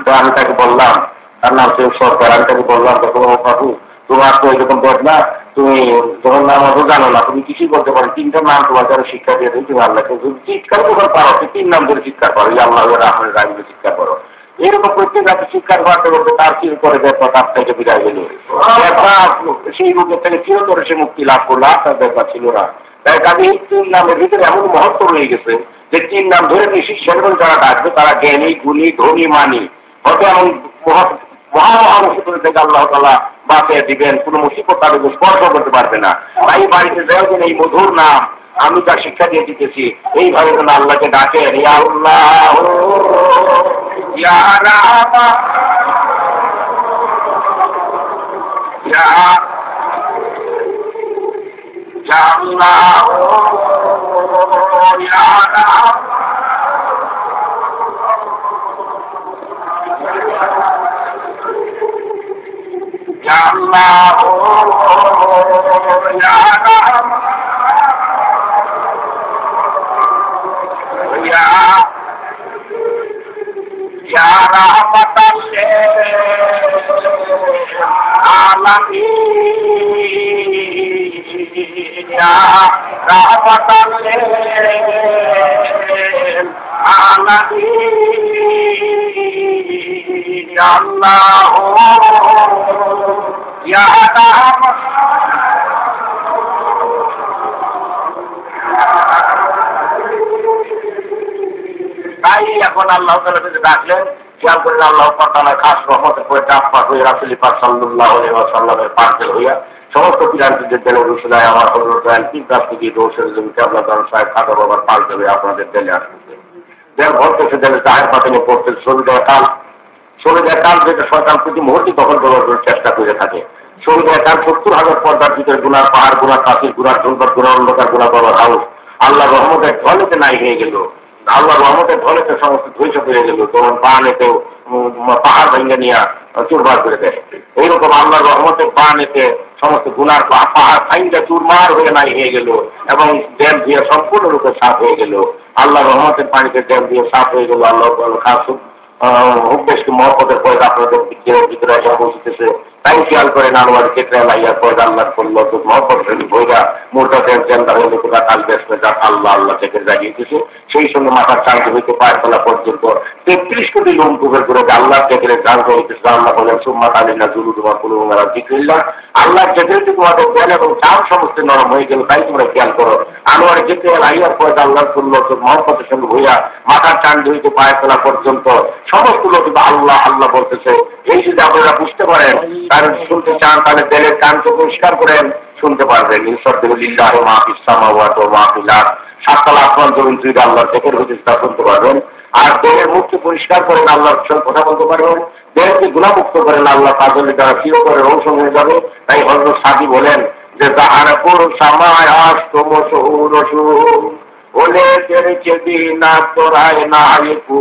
তো আমি তাকে বললাম, তার নাম ছিল সরকার, আমি তাকে বললাম দেখো বাবু, তোমার তো এরকম বেদনা, তুমি যখন নামাজও জানো না, তুমি কিছুই বলতে পারো, তিনটা নাম তোমার যারা শিক্ষা দিয়ে দেয়, তুমি আল্লাহকে চিৎকার করতে পারো, তিন নাম ধরে চিৎকার করো, আল্লাহ আপনার রাজনীতি চিৎকার করো। এরকম প্রত্যেক রাতে চিৎকার করতে করতে তার কি করে তার থেকে বিদায় গেল। সেই রোগের থেকে চিরতরে সে মুক্তি লাভ করলো, আর তার ব্যাপার ছিল না। তাই কাজে এই তিন নামের ভিতরে এমন মহত্ব রয়ে গেছে যে তিন নাম ধরে নিশ্চিত সেরকম যারা ডাকবে তারা জ্ঞানী, গুণী, ধনী, মানি, হয়তো এমন মহামহামুসিবত থেকে আল্লাহ তাআলা বাঁচিয়ে দিবেন, কোন মুসিবত তাদের স্পর্শ করতে পারবে না। তাই বাড়িতে যাওয়া এই মধুর নাম আমি তার শিক্ষা দিয়ে দিতেছি, এইভাবে যেন আল্লাহকে ডাকেন, ইয়া আল্লাহ ইয়া রাহমান ইয়া আল্লাহ ইয়া রাহমান ইয়া আল্লাহ ইয়া রাহমান ইয়া রাহমাতাল লিল আলামিন ইয়া রাহমাতাল লিল আলামিন আল্লাহ ইয়া রাহমান তাই এখন আল্লাহ তাআলা যদি ডাকলেন, খেয়াল করেন আল্লাহ তাআলা খাস রহমতের পরে ডাক পাক হয়ে রাসূল পাক সাল্লাল্লাহু আলাইহি ওয়াসাল্লামের পার্সেল হইয়া সমস্ত পিরানদের দেলে রসুলায় আমার হযরত আলী রাস্তি দোষের জমিতে আল্লাহ তাআলা সাহেব খাদা বাবার পার্সেল হয়ে আপনাদের দেলে আসছে। দেড় ঘন্টা সে দেলে জাহের পাতিনে পড়তে শরীরের কাল যেটা শয়তান প্রতি মুহূর্তে দখল করার চেষ্টা করে থাকে। শরীরের কাল ৭০,০০০ পর্দার ভিতরে গুনার পাহাড়, গুনার কাশির, গুনার ঝুলবার, গুনার অন্ধকার, গুনার বাবার হাউস আল্লাহ রহমতের ঢলেতে নাই হয়ে গেল। আল্লাহ রহমতের ঢলেতে সমস্ত ধ্বংস হয়ে গেল, তখন বানেতেও পাহাড় ভেঙে নিয়ে চুরমার করে দেয়। এইরকম আল্লাহ রহমতের বানেতে সমস্ত গুনার পাহাড় ভাঙ্গা চুরমার হয়ে নাই হয়ে গেল এবং ড্যাম দিয়ে সম্পূর্ণরূপে সাফ হয়ে গেল। আল্লাহ রহমতের পানিতে ড্যাম দিয়ে সাফ হয়ে গেল। আল্লাহ খাস উদ্দেশ্যে মহব্বতের পয়দা আপনাদের ভিতরে এসে পৌঁছতেছে। তাই খেয়াল করেন আনোয়ার ক্ষেত্রে আল্লাহ পয়দা আল্লাহ করলো মহব্বত বইরা মোটাদের জেন্দা হয়ে লোকেরা কাল বেসবে যা আল্লাহ আল্লাহ থেকে জাগিয়েছে। সেই সঙ্গে মাথার চাঁদ হইতে পায়ের তলা পর্যন্ত ৩৩ কোটি লোম কুবের করে আল্লাহ থেকে জানতে হইতেছে। আল্লাহ বলেন সুম্মা আলিনা জুলু তোমার কোনো জিক্রিল্লাহ, আল্লাহ যেতে তোমাদের জ্ঞান এবং চাঁদ সমস্ত নরম হয়ে গেল। তাই তোমরা খেয়াল করো আনোয়ার ক্ষেত্রে আইয়ার পয়দা আল্লাহ করলো মহব্বতের সঙ্গে হইয়া মাথার চাঁদ হইতে পায়ের তলা পর্যন্ত সমস্ত লোক আল্লাহ আল্লাহ বলতেছে। এই যদি আপনারা বুঝতে পারেন, তার শুনতে চান, তাহলে দেলের কানকে পরিষ্কার করেন, শুনতে পারবেন। ইনসাদুলিল্লাহি মা ফিস সামাওয়াতি ওয়া মা ফিল আরদ, সাততলা আসমান জমিন জুড়ে আল্লাহর জিকির হচ্ছে তা শুনতে পারবেন। আর দেহের মুখকে পরিষ্কার করেন, আল্লাহর সঙ্গে কথা বলতে পারবেন। দেহকে গুনাহমুক্ত করেন, আল্লাহ তাআলা দ্বারা চিরতরে রৌশন হয়ে যাবে। তাই হযরত সাদি বলেন যে জাহারাপুর সামায় আস্তম শহুরসু ওলে তেরেছে দিনা তোরায় না আলিকু।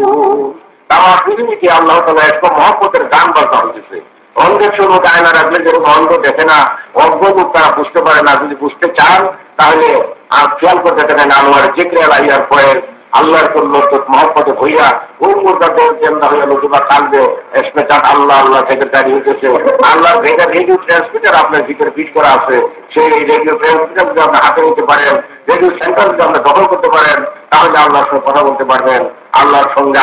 আমার পৃথিবীতে আল্লাহ তাআলা এক মহব্বতের গান বাজনা হয়েছে। অন্ধের সঙ্গে আয়না রাখলে যেরকম অন্ধ দেখে না, অজ্ঞ তারা বুঝতে পারে না। যদি বুঝতে চান তাহলে খেয়াল করতে থাকেন আনোয়ার জিক্রে আলাইয়ার পরে আল্লাহর কল্লত মহব্বতে হইয়া ওই মুদ্রা জেন্দা হইয়া নতুবা কালবে স্পেশাল আল্লাহ আল্লাহ সেক্রেটারি হইতেছে আল্লাহ রেডিও ট্রান্সমিটার আপনার ভিতরে ফিট করা আছে সেই রেডিও ট্রান্সমিটার যদি আপনি হাতে নিতে পারেন রেডিও সেন্টার যদি আপনি দখল করতে পারেন তাহলে আল্লাহর সঙ্গে কথা বলতে পারবেন আল্লাহর সঙ্গে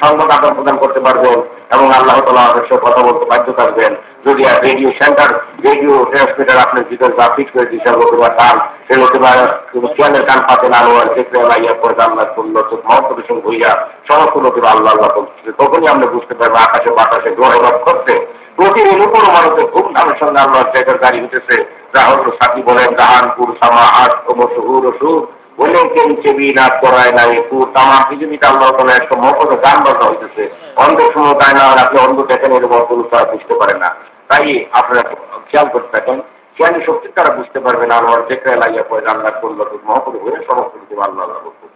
সংবাদ আদান প্রদান করতে পারবেন এবং আল্লাহ তাআলার সঙ্গে কথা বলতে বাধ্য থাকবেন যদি রেডিও সেন্টার রেডিও ট্রান্সমিটার আপনার ভিতরে যা ফিট করে দিচ্ছে নতুবা কান সে নতুবা কোরআনের কান পাতে না আনোয়ার দেখলে লাইয়া পড়ে আল্লাহ করলো তো মহব্বতের সঙ্গে হইয়া সমস্ত নতুবা আল্লাহ আল্লাহ বলতেছে তখনই আমরা বুঝতে পারবো আকাশে বাতাসে গ্রহে করতে প্রতিদিন উপর মানুষের ধুমধামের সঙ্গে আল্লাহর জায়গার গাড়ি উঠেছে রাহুল সাথী বলেন জাহানপুর সামা আট মসুর সুর বলেন কে নিচে বিনাশ করায় না পুর তামা পৃথিবীতে আল্লাহ তাআলা একটা মহব্বত গান বাজা হইতেছে অন্ধের সময় তাই না আপনি অন্ধ দেখেন এর মহব্বত তারা বুঝতে পারে না তাই আপনারা খেয়াল করতে থাকেন জ্ঞানী শক্তি তারা বুঝতে পারবে না আল্লাহর দেখে লাইয়া পড়ে আল্লাহ করলো মহব্বত হয়ে সমস্ত কিছু আল্লাহ আল্লাহ করতে